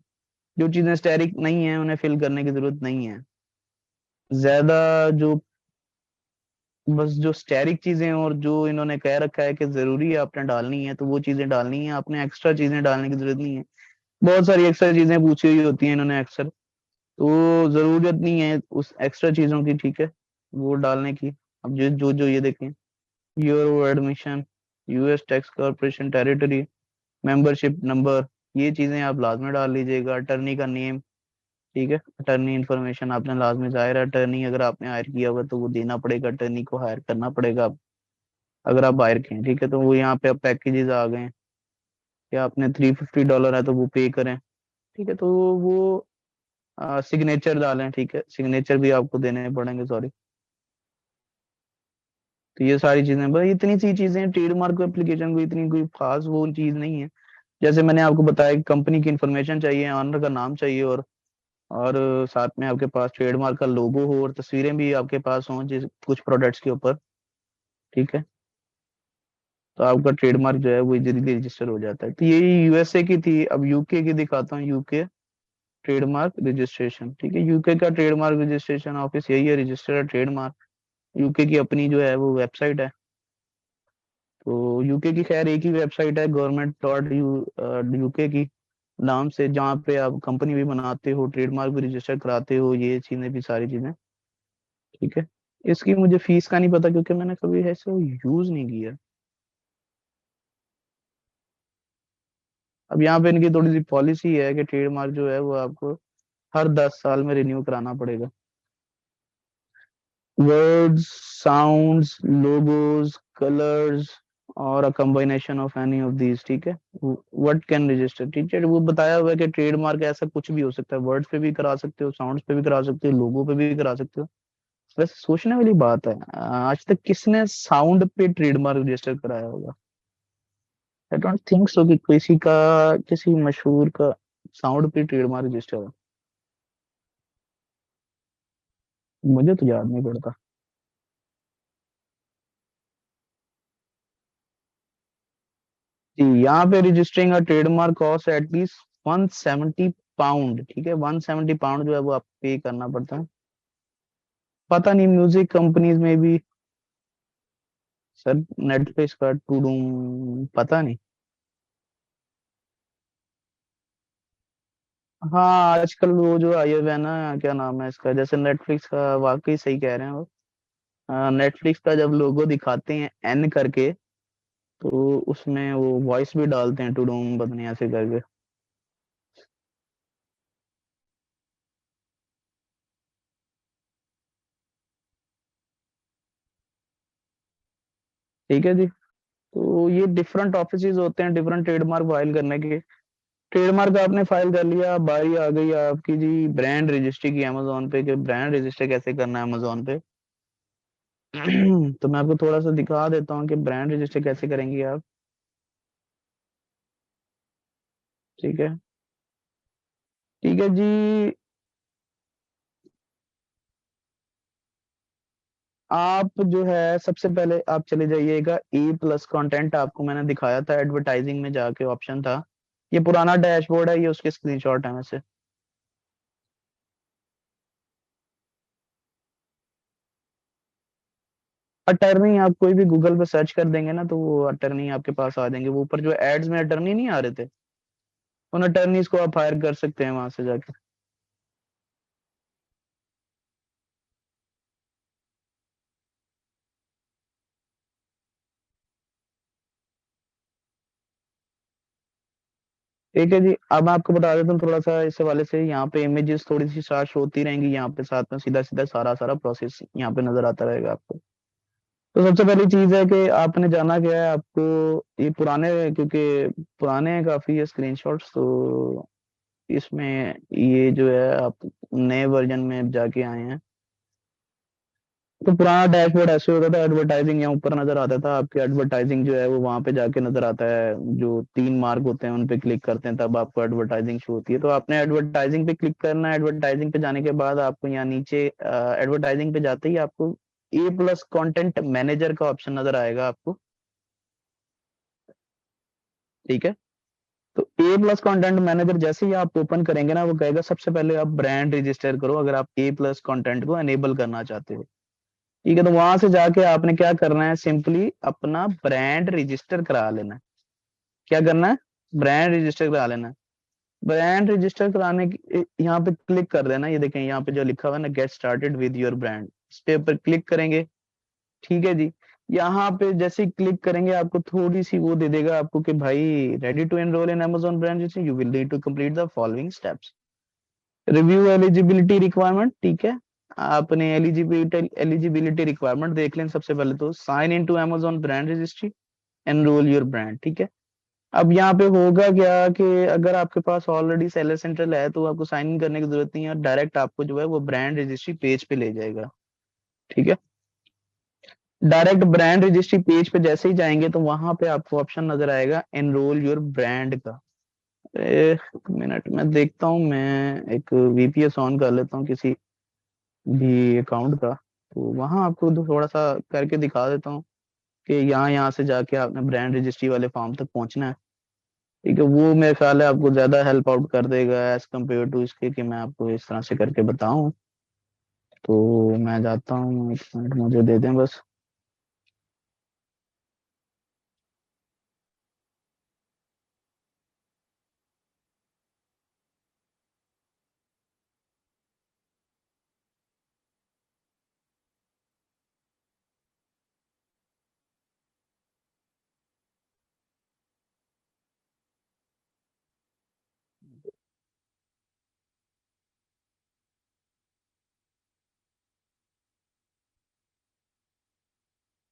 जो चीजें स्टैरिक नहीं है उन्हें फिल करने की जरूरत नहीं है। ज्यादा जो बस जो स्टैरिक चीजें हैं और जो इन्होंने कह रखा है कि जरूरी है आपने डालनी है, तो वो चीजें डालनी है आपने, एक्स्ट्रा चीजें डालने की जरूरत नहीं है। बहुत सारी एक्स्ट्रा चीजें पूछी हुई होती हैं इन्होंने अक्सर, तो जरूरत नहीं है उस एक्स्ट्रा चीजों की, ठीक है, वो डालने की। अब जो जो जो ये देखें, your admission, US tax corporation territory, membership number, ये चीजें आप लाजमी डाल लीजिएगा। अटर्नी का नेम, ठीक है, अटर्नी इन्फॉर्मेशन आपने लाजमी, जाहिर है अटर्नी अगर आपने हायर किया हुआ तो वो देना पड़ेगा, अटर्नी को हायर करना पड़ेगा अगर आप हायर किए हैं, ठीक है। तो वो यहाँ पे अब पैकेजेस आ गए हैं कि आपने $350 है तो वो पे करें, ठीक है। तो वो सिग्नेचर डालें, ठीक है, सिग्नेचर भी आपको देने पड़ेंगे, सॉरी। तो ये सारी चीजें, बस इतनी सी चीजें, ट्रेडमार्क एप्लीकेशन को इतनी कोई खास वो चीज नहीं है। जैसे मैंने आपको बताया कि कंपनी की इन्फॉर्मेशन चाहिए, ऑनर का नाम चाहिए, और साथ में आपके पास ट्रेडमार्क का लोगो हो और तस्वीरें भी आपके पास हों जिस कुछ प्रोडक्ट्स के ऊपर, ठीक है। तो आपका ट्रेडमार्क जो है वो इजीली रजिस्टर हो जाता है। तो ये यूएसए की थी, अब यूके की दिखाता हूँ। यूके ट्रेडमार्क रजिस्ट्रेशन, ठीक है, यूके का ट्रेडमार्क रजिस्ट्रेशन ऑफिस यही है, रजिस्टर ट्रेडमार्क। यूके की अपनी जो है वो वेबसाइट है। तो यूके की खैर एक ही वेबसाइट है, gov.uk की नाम से, जहाँ पे आप कंपनी भी बनाते हो, ट्रेडमार्क भी रजिस्टर कराते हो, ये चीजें भी, सारी चीजें, ठीक है। इसकी मुझे फीस का नहीं पता क्योंकि मैंने कभी ऐसे यूज नहीं किया। अब यहाँ पे इनकी थोड़ी सी पॉलिसी है कि ट्रेडमार्क जो है वो आपको हर 10 साल में रिन्यू कराना पड़ेगा। वर्ड्स, साउंड्स, लोगोज, कलर्स और a combination of any of these, ठीक है, व्हाट कैन रजिस्टर, ठीक है। वो बताया हुआ है कि ट्रेडमार्क ऐसा कुछ भी हो सकता है, वर्ड्स पे भी करा सकते हो, साउंड्स पे भी करा सकते हो, लोगो पे भी करा सकते हो। वैसे सोचने वाली बात है, आज तक किसने साउंड पे ट्रेडमार्क रजिस्टर कराया होगा? आई डोंट थिंक सो कि किसी का, किसी मशहूर का साउंड पे ट्रेडमार्क रजिस्टर है। मुझे तो याद नहीं पड़ता। जी, यहाँ पे रजिस्टरिंग अ ट्रेडमार्क कॉस्ट एटलीस्ट £170, ठीक है, £170 जो है वो आप पे करना पड़ता है। पता नहीं, म्यूजिक कंपनीज में भी। सर नेटफ्लिक्स का टू डूम पता नहीं। हाँ आजकल वो जो आई हुआ है ना, क्या नाम है इसका, जैसे नेटफ्लिक्स का, वाकई सही कह रहे हैं वो। नेटफ्लिक्स का जब लोगो दिखाते हैं एन करके, तो उसमें वो वॉइस भी डालते हैं, टू डूम पता नहीं ऐसे करके। ठीक है जी। तो ये डिफरेंट ऑफिसेज होते हैं डिफरेंट ट्रेडमार्क फाइल करने के। ट्रेडमार्क आपने फाइल कर लिया, बारी आ गई आपकी जी ब्रांड रजिस्ट्री की अमेजोन पे, कि ब्रांड रजिस्टर कैसे करना है अमेजोन पे। तो मैं आपको थोड़ा सा दिखा देता हूँ कि ब्रांड रजिस्टर कैसे करेंगे आप, ठीक है। ठीक है जी। आप जो है सबसे पहले आप चले जाइएगा E+ कंटेंट, आपको मैंने दिखाया था एडवर्टाइजिंग में जाके, ऑप्शन था। ये पुराना डैशबोर्ड है, ये उसके स्क्रीनशॉट है वैसे। अटर्नी आप कोई भी गूगल पे सर्च कर देंगे ना तो वो अटर्नी आपके पास आ जाएंगे, वो ऊपर जो एड्स में अटर्नी नहीं आ रहे थे, उन अटर्नीज को आप हायर कर सकते हैं वहां से जाके। ठीक है जी। अब मैं आपको बता देता हूँ थोड़ा सा इस हवाले से, यहाँ पे इमेजेस थोड़ी सी साथ होती रहेंगी, यहाँ पे साथ में सीधा सीधा सारा सारा प्रोसेस यहाँ पे नजर आता रहेगा आपको। तो सबसे पहली चीज है कि आपने जाना क्या है, आपको ये पुराने, क्योंकि पुराने हैं काफी ये स्क्रीनशॉट्स, तो इसमें ये जो है आप नए वर्जन में जाके आए हैं। तो पुराना डैशबोर्ड ऐसे होता था, एडवर्टाइजिंग यहाँ ऊपर नजर आता था, आपकी एडवर्टाइजिंग जो है वो वहां पे जाके नजर आता है, जो 3 मार्क होते हैं उन पे क्लिक करते हैं तब आपको एडवर्टाइजिंग शो होती है। तो आपने एडवर्टाइजिंग पे क्लिक करना है। एडवर्टाइजिंग पे जाने के बाद आपको यहाँ नीचे एडवर्टाइजिंग पे जाते ही आपको A+ कंटेंट मैनेजर का ऑप्शन नजर आएगा आपको। ठीक है। तो A+ कंटेंट मैनेजर जैसे ही आप ओपन करेंगे ना, वो कहेगा सबसे पहले आप ब्रांड रजिस्टर करो अगर आप A+ कंटेंट को एनेबल करना चाहते हो। ठीक है। तो वहां से जाके आपने क्या करना है, सिंपली अपना ब्रांड रजिस्टर करा लेना है। क्या करना है, ब्रांड रजिस्टर करा लेना है। ब्रांड रजिस्टर कराने की यहाँ पे क्लिक कर देना। ये देखें यहाँ पे जो लिखा हुआ है ना, get started with your brand, इस पे ऊपर क्लिक करेंगे। ठीक है जी। यहाँ पे जैसे ही क्लिक करेंगे आपको थोड़ी सी वो दे देगा आपको कि भाई ready to enrol in Amazon brand register, you will need to complete the following steps. Review eligibility requirement. ठीक है। आपने एलिजिबिलिटी रिक्वायरमेंट देख लें। सबसे पहले तो sign in to Amazon brand registry, enrol your brand. ठीक है। अब यहाँ पे होगा क्या कि अगर आपके पास ऑलरेडी सेलर सेंट्रल है तो आपको साइन इन करने की जरूरत नहीं है, डायरेक्ट आपको जो है वो ब्रांड रजिस्ट्री पेज पे ले जाएगा। ठीक है। डायरेक्ट ब्रांड रजिस्ट्री पेज पे जैसे ही जाएंगे तो वहां पे आपको ऑप्शन नजर आएगा एनरोल योर ब्रांड का। एक मिनट मैं देखता हूँ, मैं एक VPS ऑन कर लेता हूँ किसी भी अकाउंट का, तो वहां आपको थोड़ा सा करके दिखा देता हूँ कि यहाँ यहाँ से जाके आपने ब्रांड रजिस्ट्री वाले फॉर्म तक पहुंचना है। ठीक है। वो मेरे ख्याल है आपको ज्यादा हेल्प आउट कर देगा एज कम्पेयर टू इसके कि मैं आपको इस तरह से करके बताऊं। तो मैं जाता हूँ, एक मिनट मुझे दे दें बस।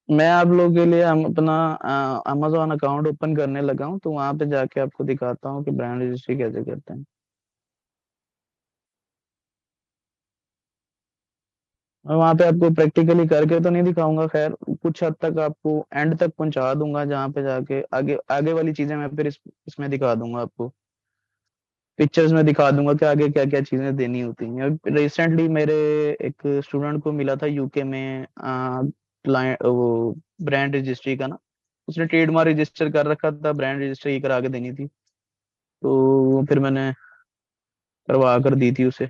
मैं आप लोगों के लिए हम अपना अमेजोन अकाउंट ओपन करने लगा हूँ, तो वहां पे जाके आपको दिखाता हूँ कि ब्रांड रजिस्ट्री कैसे करते हैं। और वहां पे आपको प्रैक्टिकली करके तो नहीं दिखाऊंगा, खैर कुछ हद तक आपको एंड तक पहुंचा दूंगा, जहाँ पे जाके आगे आगे वाली चीजें मैं फिर इसमें दिखा दूंगा आपको। पिक्चर्स में दिखा दूंगा कि आगे क्या क्या चीजें देनी होती हैं। रिसेंटली मेरे एक स्टूडेंट को मिला था यूके में क्लाइंट वो ब्रांड रजिस्ट्री का ना, उसने ट्रेडमार्क रजिस्टर कर रखा था, ब्रांड रजिस्ट्री करा के देनी थी, तो फिर मैंने करवा कर दी थी उसे,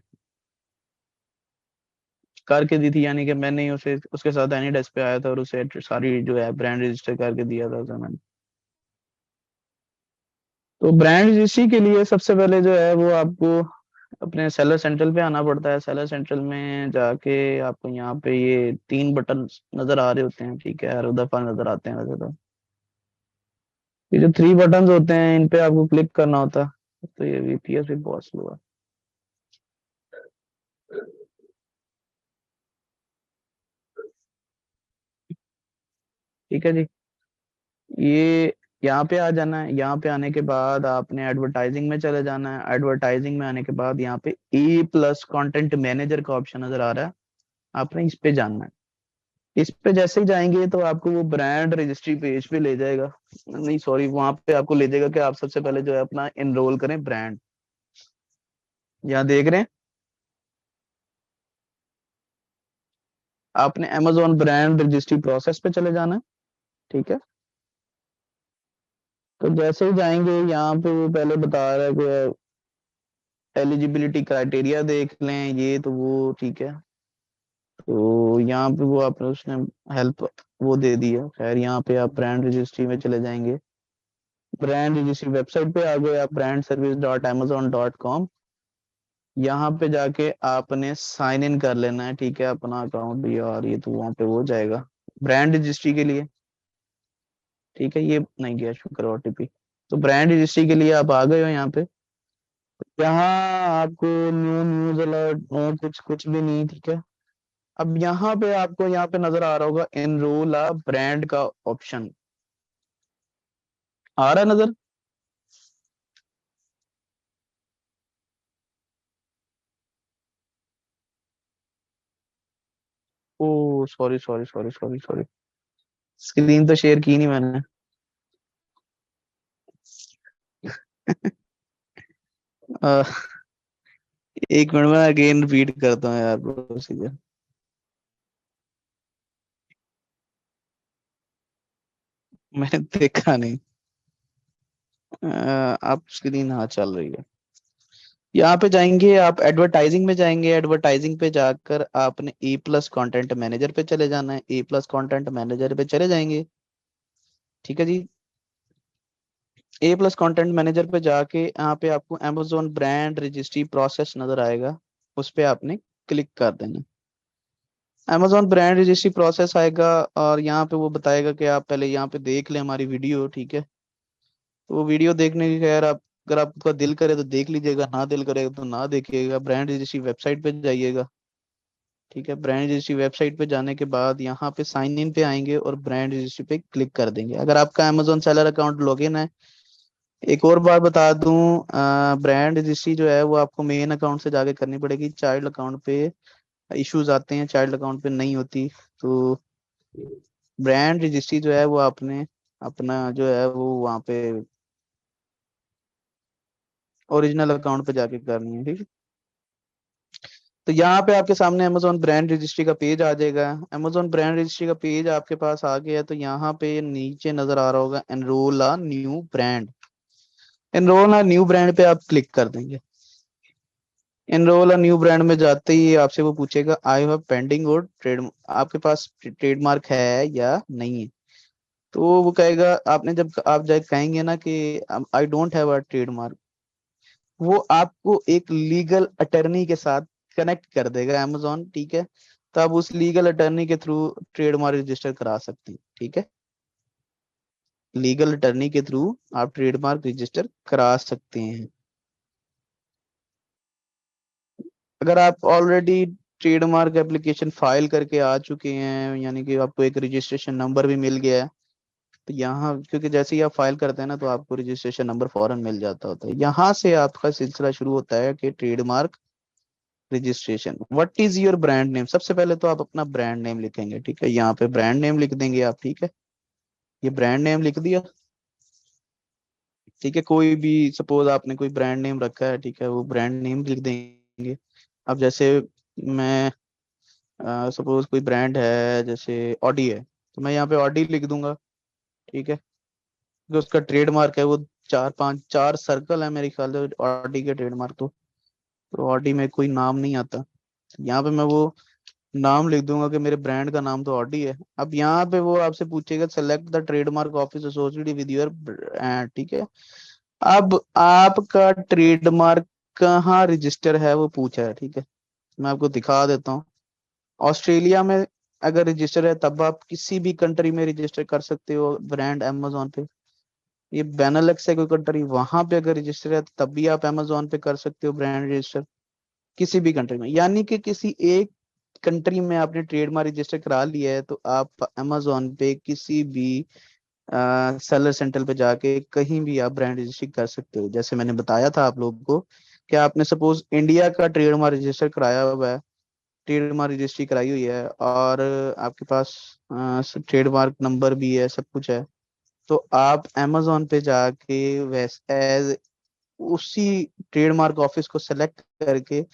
करके दी थी, यानी कि मैंने ही उसे उसके साथ एनी डेस्क पे आया था और उसे सारी जो है ब्रांड रजिस्टर करके दिया था उसे मैंने। तो ब्रांड रजिस्ट्री के लिए सबसे पहले जो है वो आपको अपने सेलर सेंट्रल पे आना पड़ता है। सेलर सेंट्रल में जाके आपको यहाँ पे ये 3 बटन नजर आ रहे होते हैं। ठीक है, हर दफा नजर आते हैं वैसे तो। ये जो 3 बटन होते हैं इन पे आपको क्लिक करना होता है। तो ये VPS भी बहुत स्लो है। ठीक है जी। ये यहाँ पे आ जाना है। यहाँ पे आने के बाद आपने एडवर्टाइजिंग में चले जाना है। एडवर्टाइजिंग में आने के बाद यहाँ पे A+ कंटेंट मैनेजर का ऑप्शन नजर आ रहा है, आपने इस पे जाना है। इस पे जैसे ही जाएंगे तो आपको वो ब्रांड रजिस्ट्री पेज पे ले जाएगा, नहीं सॉरी, वहां पे आपको ले जाएगा कि आप सबसे पहले जो है अपना एनरोल करें ब्रांड। यहाँ देख रहे हैं, आपने Amazon ब्रांड रजिस्ट्री प्रोसेस पे चले जाना है। ठीक है। तो जैसे ही जाएंगे यहाँ पे वो पहले बता रहा है कि एलिजिबिलिटी क्राइटेरिया देख लें, ये तो वो ठीक है। तो यहाँ पे वो आपने उसने हेल्प वो दे दी है। खैर यहाँ पे आप ब्रांड रजिस्ट्री में चले जाएंगे। ब्रांड रजिस्ट्री वेबसाइट पे आ गए आप, brandservice.amazon.com। यहाँ पे जाके आपने साइन इन कर लेना है। ठीक है, अपना अकाउंट यार, ये तो वहां पे हो जाएगा ब्रांड रजिस्ट्री के लिए। ठीक है, ये नहीं गया शुक्र OTP। तो ब्रांड रजिस्ट्री के लिए आप आ गए हो यहाँ पे। यहाँ आपको न्यू न्यूज अलर्ट नो कुछ कुछ भी नहीं। ठीक है। अब यहाँ पे आपको यहाँ पे नजर आ रहा होगा एनरोल अ ब्रांड का ऑप्शन, आ रहा है नजर। Oh sorry sorry sorry sorry sorry, screen तो शेयर की नहीं मैंने। अ, एक मिनट में अगेन रिपीट करता हूँ यार प्रोसीजर। मैंने देखा नहीं। आप स्क्रीन हाँ चल रही है। यहाँ पे जाएंगे आप, एडवर्टाइजिंग में जाएंगे, एडवर्टाइजिंग पे जाकर आपने ए प्लस कंटेंट मैनेजर पे चले जाना है, ए प्लस कंटेंट मैनेजर पे चले जाएंगे। ठीक है जी। ए प्लस कंटेंट मैनेजर पे जाके यहाँ पे आपको amazon ब्रांड रजिस्ट्री प्रोसेस नजर आएगा, उस पे आपने क्लिक कर देना। amazon ब्रांड रजिस्ट्री प्रोसेस आएगा और यहाँ पे वो बताएगा कि आप पहले यहाँ पे देख लें हमारी वीडियो, ठीक है। तो वो वीडियो देखने की खैर आप, अगर आपका दिल करे तो देख लीजिएगा, ना दिल करेगा तो ना देखिएगा। ब्रांड रजिस्ट्री वेबसाइट पे जाइएगा, ठीक है। ब्रांड रजिस्ट्री वेबसाइट पे जाने के बाद यहाँ पे साइन इन पे आएंगे और ब्रांड रजिस्ट्री पे क्लिक कर देंगे अगर आपका amazon सेलर अकाउंट लॉगिन है। एक और बात बता दूं, ब्रांड रजिस्ट्री जो है वो आपको मेन अकाउंट से जाके करनी पड़ेगी, चाइल्ड अकाउंट पे इश्यूज आते हैं, चाइल्ड अकाउंट पे नहीं होती। तो ब्रांड रजिस्ट्री जो है वो आपने अपना जो है वो वहाँ पे ओरिजिनल अकाउंट पे जाके करनी है, ठीक है। तो यहाँ पे आपके सामने अमेजोन ब्रांड रजिस्ट्री का पेज आ जाएगा। अमेजोन ब्रांड रजिस्ट्री का पेज आपके पास आ गया है, तो यहाँ पे नीचे नजर आ रहा होगा enrol a new brand. Enrol a new brand पे आप क्लिक कर देंगे। एनरोल अ न्यू ब्रांड में जाते ही आपसे वो पूछेगा आई हैव पेंडिंग और ट्रेड, आपके पास ट्रेडमार्क है या नहीं है। तो वो कहेगा, आपने जब आप जाए कहेंगे ना कि I don't have a trademark, वो आपको एक लीगल अटर्नी के साथ कनेक्ट कर देगा amazon, ठीक है। तो आप उस लीगल अटर्नी के थ्रू ट्रेडमार्क रजिस्टर करा सकते हैं, ठीक है। लीगल अटर्नी के थ्रू आप ट्रेडमार्क रजिस्टर करा सकते हैं। अगर आप ऑलरेडी ट्रेडमार्क एप्लीकेशन फाइल करके आ चुके हैं, यानी कि आपको एक रजिस्ट्रेशन नंबर भी मिल गया है, तो यहाँ क्योंकि जैसे ही आप फाइल करते हैं ना तो आपको रजिस्ट्रेशन नंबर फौरन मिल जाता होता है, यहाँ से आपका सिलसिला शुरू होता है कि trademark registration. What is your brand name, सबसे पहले तो आप अपना ब्रांड नेम लिखेंगे, ठीक है। यहाँ पे ब्रांड नेम लिख देंगे आप, ठीक है। ये ब्रांड नेम लिख दिया, ठीक है। कोई भी सपोज आपने कोई ब्रांड नेम रखा है, ठीक है, वो ब्रांड नेम लिख देंगे। अब जैसे मैं सपोज कोई ब्रांड है जैसे ऑडी है, तो मैं यहाँ पे ऑडी लिख दूंगा, ठीक है। जो उसका ट्रेडमार्क है वो चार पांच चार सर्कल है मेरे ख्याल से ऑडी के ट्रेडमार्क। तो ऑडी में कोई नाम नहीं आता, यहाँ पे मैं वो नाम लिख दूंगा कि मेरे ब्रांड का नाम तो ऑडी है। अब यहाँ पे वो आपसे पूछेगा select the trademark office associated with your brand, ठीक है। अब आपका ट्रेडमार्क कहाँ रजिस्टर है वो पूछा है, ठीक है। मैं आपको दिखा देता हूँ। ऑस्ट्रेलिया में अगर रजिस्टर है तब आप किसी भी कंट्री में रजिस्टर कर सकते हो ब्रांड अमेजोन पे। ये बेनेलक्स है कोई कंट्री, वहां पे अगर रजिस्टर है तब भी आप अमेजोन पे कर सकते हो ब्रांड रजिस्टर, किसी भी कंट्री में। यानी कि किसी एक कंट्री में आपने ट्रेडमार्क रजिस्टर करा लिया है तो आप अमेजोन पे किसी भी सेलर सेंटर पे जाके कहीं भी आप ब्रांड रजिस्ट्री कर सकते हो। जैसे मैंने बताया था आप लोगों को कि आपने सपोज इंडिया का ट्रेडमार्क रजिस्टर कराया हुआ है, ट्रेडमार्क रजिस्ट्री कराई हुई है और आपके पास ट्रेडमार्क नंबर भी है, सब कुछ है। तो आप amazon पे जाके वैसे एज उसी ट्रेडमार्क ऑफिस को सेलेक्ट करके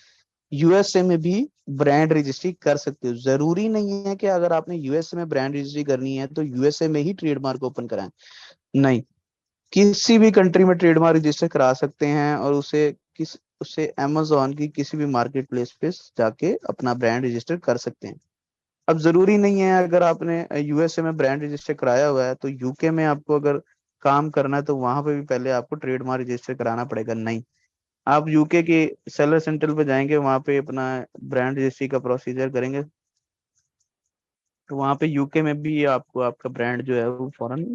यूएसए में भी ब्रांड रजिस्ट्री कर सकते हो। जरूरी नहीं है कि अगर आपने यूएसए में ब्रांड रजिस्ट्री करनी है तो यूएसए में ही ट्रेडमार्क ओपन कराएं, नहीं। किसी भी कंट्री में ट्रेडमार्क रजिस्टर करा सकते हैं और उसे अमेजोन की किसी भी मार्केट प्लेस पे जाके अपना ब्रांड रजिस्टर कर सकते हैं। अब जरूरी नहीं है अगर आपने यूएसए में ब्रांड रजिस्टर कराया हुआ है तो यूके में आपको अगर काम करना है तो वहां पे भी पहले आपको ट्रेडमार्क रजिस्टर कराना पड़ेगा, नहीं। आप यूके के सेलर सेंटर पे जाएंगे, वहां पे अपना ब्रांड रजिस्ट्री का प्रोसीजर करेंगे, तो वहां पे यूके में भी आपको आपका ब्रांड जो है वो फौरन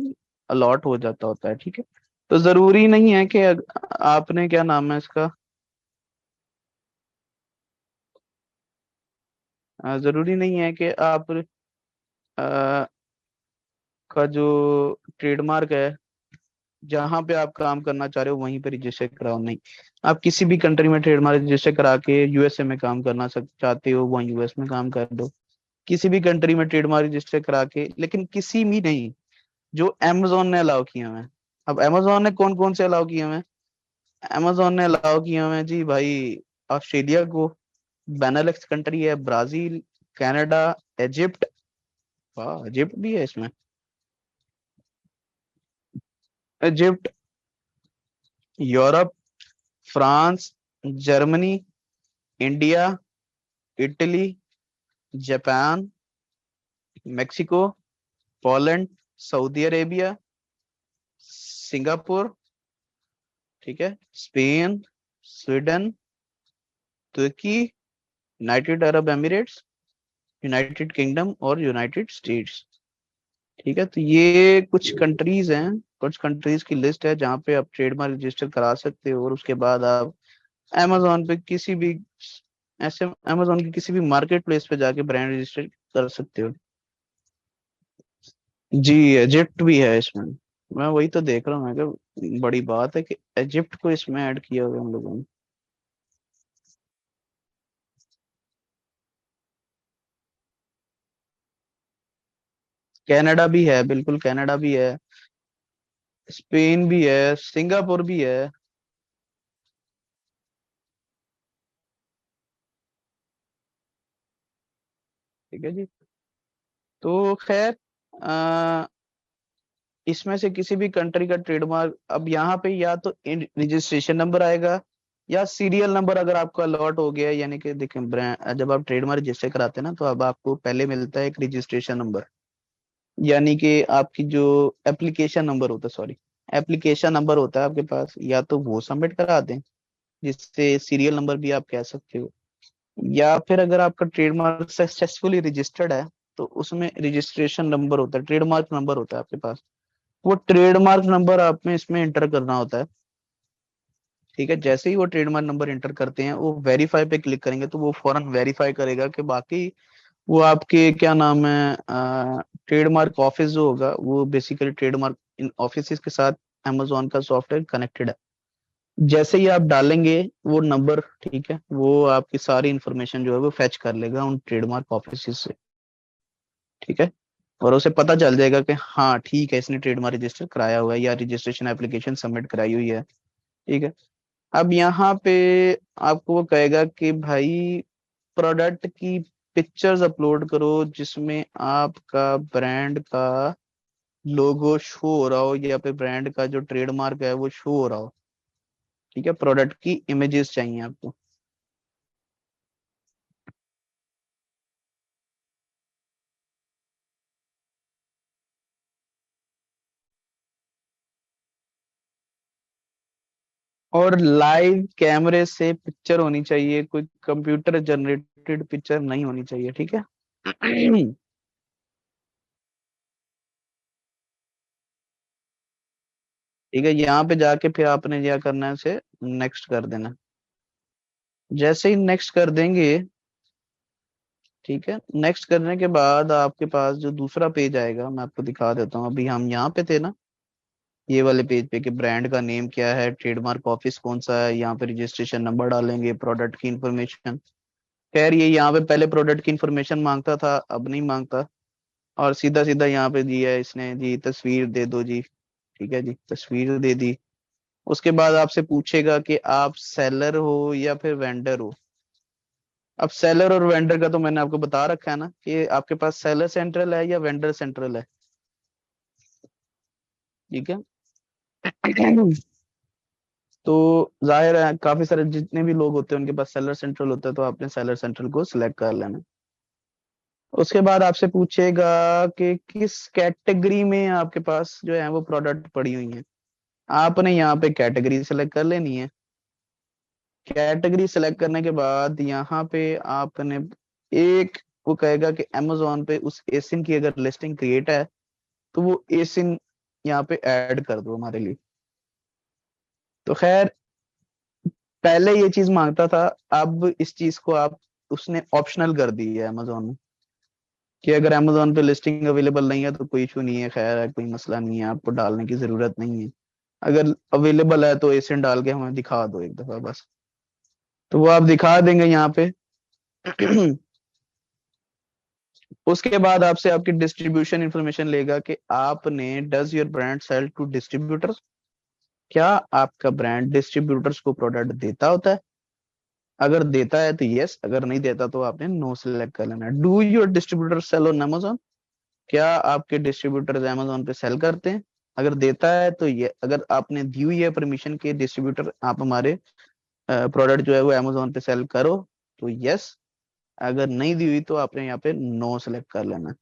अलॉट हो जाता होता है, ठीक है। तो जरूरी नहीं है कि आपने क्या नाम है इसका, जरूरी नहीं है कि आप अ, का जो ट्रेडमार्क है जहां पे आप काम करना चाह रहे हो वहीं पे रजिस्टर कराओ, नहीं। आप किसी भी कंट्री में ट्रेडमार्क रजिस्टर करा के यूएसए में काम करना चाहते हो, वहीं यूएस में काम कर दो। किसी भी कंट्री में ट्रेडमार्क रजिस्टर करा के, लेकिन किसी भी नहीं जो अमेजोन ने अलाउ किए हुए हैं। अब अमेजोन ने कौन कौन से अलाउ किए हुए हैं? अमेजोन ने अलाउ किए हुए हैं जी भाई, ऑस्ट्रेलिया को, बेनेलक्स कंट्री है, ब्राजील, कनाडा, इजिप्ट। वाह, इजिप्ट भी है इसमें। Egypt, Europe, France, Germany, India, Italy, Japan, Mexico, Poland, Saudi Arabia, Singapore, ठीक है, Spain, Sweden, Turkey, United Arab Emirates, United Kingdom और यूनाइटेड स्टेट्स। ठीक है, तो ये कुछ कंट्रीज हैं, कुछ कंट्रीज की लिस्ट है जहाँ पे आप ट्रेडमार्क रजिस्टर करा सकते हो, और उसके बाद आप amazon पे किसी भी, ऐसे amazon की किसी भी मार्केट प्लेस पे जाके ब्रांड रजिस्टर कर सकते हो। जी, इजिप्ट भी है इसमें। मैं वही तो देख रहा हूँ, मैं कि बड़ी बात है कि इजिप्ट को इसमें ऐड किया हुआ है हम लोगों ने। कनाडा भी है, बिल्कुल कनाडा भी है, स्पेन भी है, सिंगापुर भी है। ठीक है जी। तो खैर, इसमें से किसी भी कंट्री का ट्रेडमार्क अब यहाँ पे या तो रजिस्ट्रेशन नंबर आएगा या सीरियल नंबर अगर आपका अलॉट हो गया है, यानी कि देखें ब्रांड, जब आप ट्रेडमार्क रजिस्टर कराते हैं ना, तो अब आपको पहले मिलता है एक रजिस्ट्रेशन नंबर, यानी कि आपकी जो एप्लीकेशन नंबर होता है, सॉरी, एप्लीकेशन नंबर होता है आपके पास, या तो वो सबमिट करा दें, जिससे सीरियल नंबर भी आप कह सकते हो, या फिर अगर आपका ट्रेडमार्क सक्सेसफुली रजिस्टर्ड है तो उसमें रजिस्ट्रेशन नंबर होता है, ट्रेडमार्क नंबर होता है आपके पास, वो ट्रेडमार्क नंबर आप में इसमें इंटर करना होता है। ठीक है, जैसे ही वो ट्रेडमार्क नंबर इंटर करते हैं, वो वेरीफाई पे क्लिक करेंगे तो वो फौरन वेरीफाई करेगा कि बाकी वो आपके क्या नाम है, ट्रेडमार्क ऑफिस जो होगा वो बेसिकली ट्रेडमार्क इन ऑफिस के साथ अमेजोन का सॉफ्टवेयर कनेक्टेड है। जैसे ही आप डालेंगे वो नंबर, ठीक है, वो आपकी सारी इंफॉर्मेशन जो है वो फेच कर लेगा उन ट्रेडमार्क ऑफिस से। ठीक है, और उसे पता चल जाएगा कि हाँ ठीक है, इसने ट्रेडमार्क रजिस्टर कराया हुआ है या रजिस्ट्रेशन एप्लीकेशन सबमिट कराई हुई है। ठीक है, अब यहाँ पे आपको वो कहेगा कि भाई प्रोडक्ट की पिक्चर्स अपलोड करो जिसमें आपका ब्रांड का लोगो शो हो रहा हो या फिर ब्रांड का जो ट्रेडमार्क है वो शो हो रहा हो। ठीक है, प्रोडक्ट की इमेजेस चाहिए आपको। और लाइव कैमरे से पिक्चर होनी चाहिए, कोई कंप्यूटर जनरेटेड पिक्चर नहीं होनी चाहिए। ठीक है। ठीक है, यहाँ पे जाके फिर आपने क्या करना है, उसे नेक्स्ट कर देना। जैसे ही नेक्स्ट कर देंगे, ठीक है, नेक्स्ट करने के बाद आपके पास जो दूसरा पेज आएगा, मैं आपको दिखा देता हूँ। अभी हम यहाँ पे थे ना, ये वाले पेज पे, कि ब्रांड का नेम क्या है, ट्रेडमार्क ऑफिस कौन सा है, यहाँ पे रजिस्ट्रेशन नंबर डालेंगे, प्रोडक्ट की इंफॉर्मेशन। खैर ये यहाँ पे पहले प्रोडक्ट की इंफॉर्मेशन मांगता था, अब नहीं मांगता, और सीधा सीधा यहाँ पे दिया है इसने जी, तस्वीर दे दो जी। ठीक है जी, तस्वीर दे दी। उसके बाद आपसे पूछेगा कि आप सेलर हो या फिर वेंडर हो। अब सेलर और वेंडर का तो मैंने आपको बता रखा है ना, कि आपके पास सेलर सेंट्रल है या वेंडर सेंट्रल है। ठीक है। तो जाहिर है काफी सारे जितने भी लोग होते हैं उनके पास सेलर सेंट्रल होता है, तो आपने सेलर सेंट्रल को सिलेक्ट कर लेना। उसके बाद आपसे पूछेगा कि किस कैटेगरी में आपके पास जो है वो प्रोडक्ट पड़ी हुई है। आपने यहाँ पे कैटेगरी सेलेक्ट कर लेनी है। कैटेगरी सेलेक्ट करने के बाद यहाँ पे आपने एक, वो कहेगा कि अमेजोन पे उस एसिन की अगर लिस्टिंग क्रिएट है तो वो एसिन यहाँ पे ऐड कर दो हमारे लिए। तो खैर, पहले ये चीज मांगता था, अब इस चीज को आप, उसने ऑप्शनल कर दी है अमेजोन ने, कि अगर अमेजोन पे लिस्टिंग अवेलेबल नहीं है तो कोई इशू नहीं है, खैर है, कोई मसला नहीं है, आपको डालने की जरूरत नहीं है। अगर अवेलेबल है तो एसिन डाल के हमें दिखा दो एक दफा बस। तो वो आप दिखा देंगे यहाँ पे। उसके बाद आपसे आपकी डिस्ट्रीब्यूशन इंफॉर्मेशन लेगा कि आपने does your brand sell to distributors, क्या आपका ब्रांड डिस्ट्रीब्यूटर्स को प्रोडक्ट देता होता है। अगर देता है तो यस, अगर नहीं देता तो आपने नो सेलेक्ट कर लेना है। Do your distributor sell on Amazon, क्या आपके डिस्ट्रीब्यूटर्स अमेजोन पे सेल करते हैं। अगर देता है तो ये, अगर आपने दी हुई है परमिशन के डिस्ट्रीब्यूटर आप हमारे प्रोडक्ट जो है वो अमेजोन पे सेल करो, तो यस। अगर नहीं दी हुई तो आपने यहाँ पे नो सेलेक्ट कर लेना है।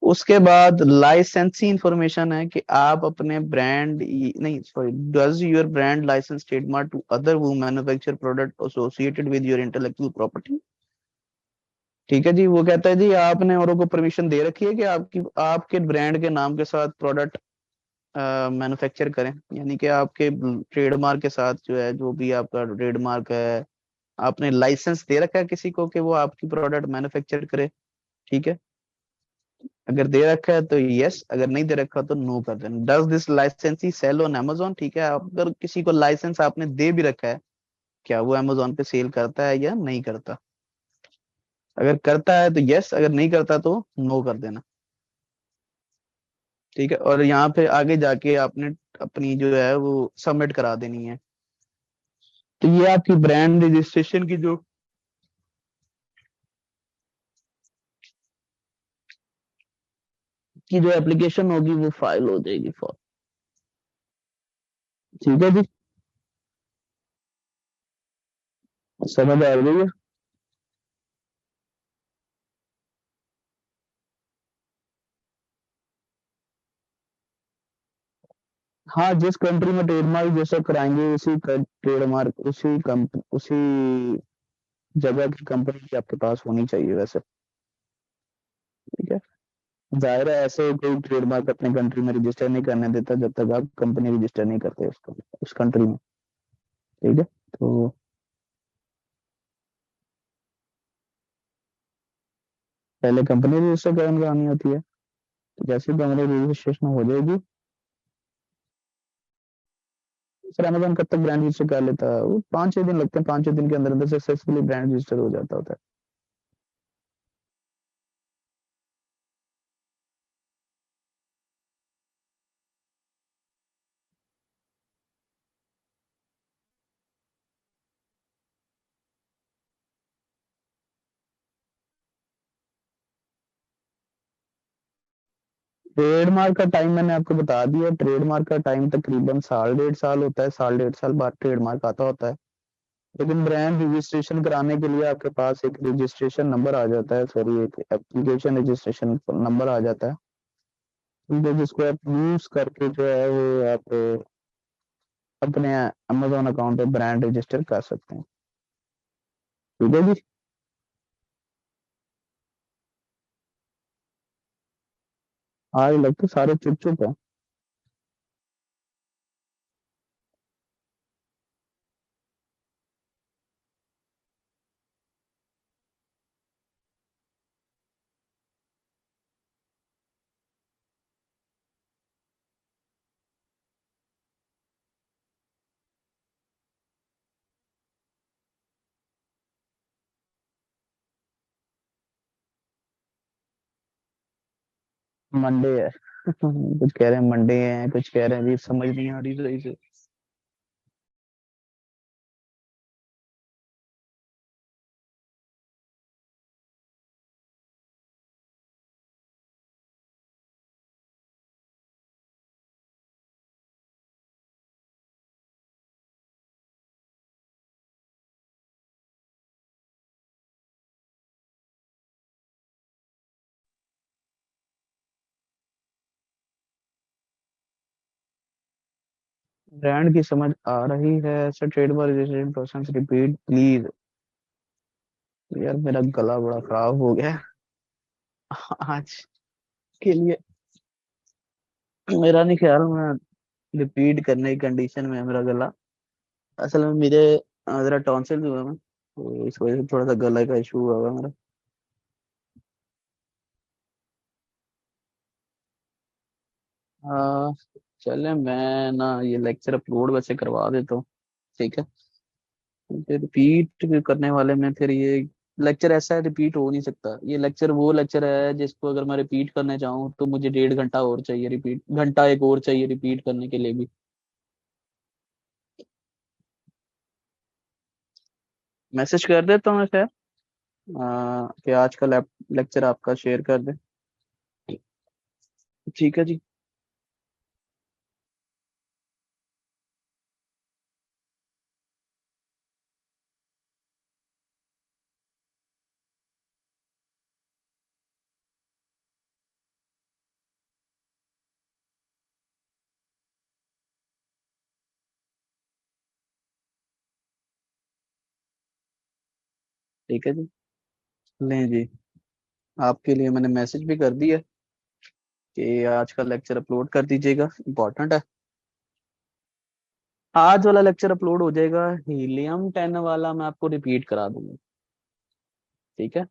उसके बाद लाइसेंसी इंफॉर्मेशन है कि आप अपने ब्रांड, नहीं sorry, does your brand license trademark to other वो manufacture product associated with your intellectual property. ठीक है जी, वो कहता है जी आपने औरों को परमिशन दे रखी है कि आपकी आपके ब्रांड के नाम के साथ प्रोडक्ट मैन्युफैक्चर करें, यानी कि आपके ट्रेडमार्क के साथ जो है, जो भी आपका ट्रेडमार्क है, आपने लाइसेंस दे रखा है किसी को कि वो आपकी प्रोडक्ट मैन्युफैक्चर करे। ठीक है, अगर दे रखा है तो यस, अगर नहीं दे रखा तो नो कर देना। डज दिस लाइसेंसी सेल ऑन अमेजोन, ठीक है, अगर किसी को लाइसेंस आपने दे भी रखा है, क्या वो अमेजोन पे सेल करता है या नहीं करता। अगर करता है तो यस, अगर नहीं करता तो नो कर देना। ठीक है, और यहाँ पे आगे जाके आपने अपनी जो है वो सबमिट करा देनी है। तो ये आपकी ब्रांड रजिस्ट्रेशन की जो एप्लीकेशन होगी वो फाइल हो जाएगी फॉर। ठीक है जी, समझ आ गई है। हाँ, जिस कंट्री में ट्रेडमार्क जैसा कराएंगे उसी ट्रेडमार्क उसी जगह की कंपनी की आपके पास होनी चाहिए वैसे। ठीक है, जाहिर है ऐसे कोई ट्रेडमार्क अपने कंट्री में रजिस्टर नहीं करने देता जब तक आप कंपनी रजिस्टर नहीं करते उसको उस कंट्री में। ठीक है, तो पहले कंपनी रजिस्टर करानी होती है। तो जैसे ही कंपनी रजिस्ट्रेशन हो जाएगी, सर अमेजोन कब तक ब्रांड रजिस्टर कर लेता है, वो 5-6 दिन लगते हैं, 5-6 दिन के अंदर अंदर सक्सेसफुली ब्रांड रजिस्टर हो जाता होता है। ट्रेडमार्क का टाइम मैंने आपको बता दिया, ट्रेडमार्क का टाइम तकरीबन 1.5 साल होता है, 1.5 साल बाद ट्रेडमार्क आता होता है। लेकिन ब्रांड रजिस्ट्रेशन कराने के लिए आपके पास एक रजिस्ट्रेशन नंबर आ जाता है, सॉरी एक एप्लीकेशन रजिस्ट्रेशन नंबर आ जाता है। ठीक है, जिसको आप यूज करके जो है वो आप अपने अमेजोन अकाउंट पे ब्रांड रजिस्टर कर सकते हैं। ठीक है जी। आज लगता सारे चुप चुप है। मंडे है कुछ कह रहे हैं मंडे है, कुछ कह रहे हैं जी समझ नहीं आ रही सही से। ब्रांड की समझ आ रही है sir, trademark registration process repeat please. यार मेरा गला बड़ा खराब हो गया है आज के लिए। मेरा नहीं ख्याल मैं रिपीट करने की कंडीशन में है मेरा गला। असल में मेरे जरा टॉन्सिल हुआ है, तो इस वजह से थोड़ा सा गला का इशू हुआ है मेरा। हाँ, चले मैं ना ये लेक्चर अपलोड वैसे करवा देता हूँ। ठीक है, फिर रिपीट करने वाले में फिर ये लेक्चर ऐसा है रिपीट हो नहीं सकता। ये लेक्चर वो लेक्चर है जिसको अगर मैं रिपीट करना चाहूँ तो मुझे 1.5 घंटा और चाहिए, रिपीट घंटा एक और चाहिए रिपीट करने के लिए भी। मैसेज कर देता हूँ मैं खैर, कि आज का लेक्चर आपका शेयर कर दे। ठीक है जी। ठीक है जी। लें जी, आपके लिए मैंने मैसेज भी कर दिया कि आज का लेक्चर अपलोड कर दीजिएगा, इम्पोर्टेंट है। आज वाला लेक्चर अपलोड हो जाएगा, हीलियम 10 वाला मैं आपको रिपीट करा दूंगा। ठीक है।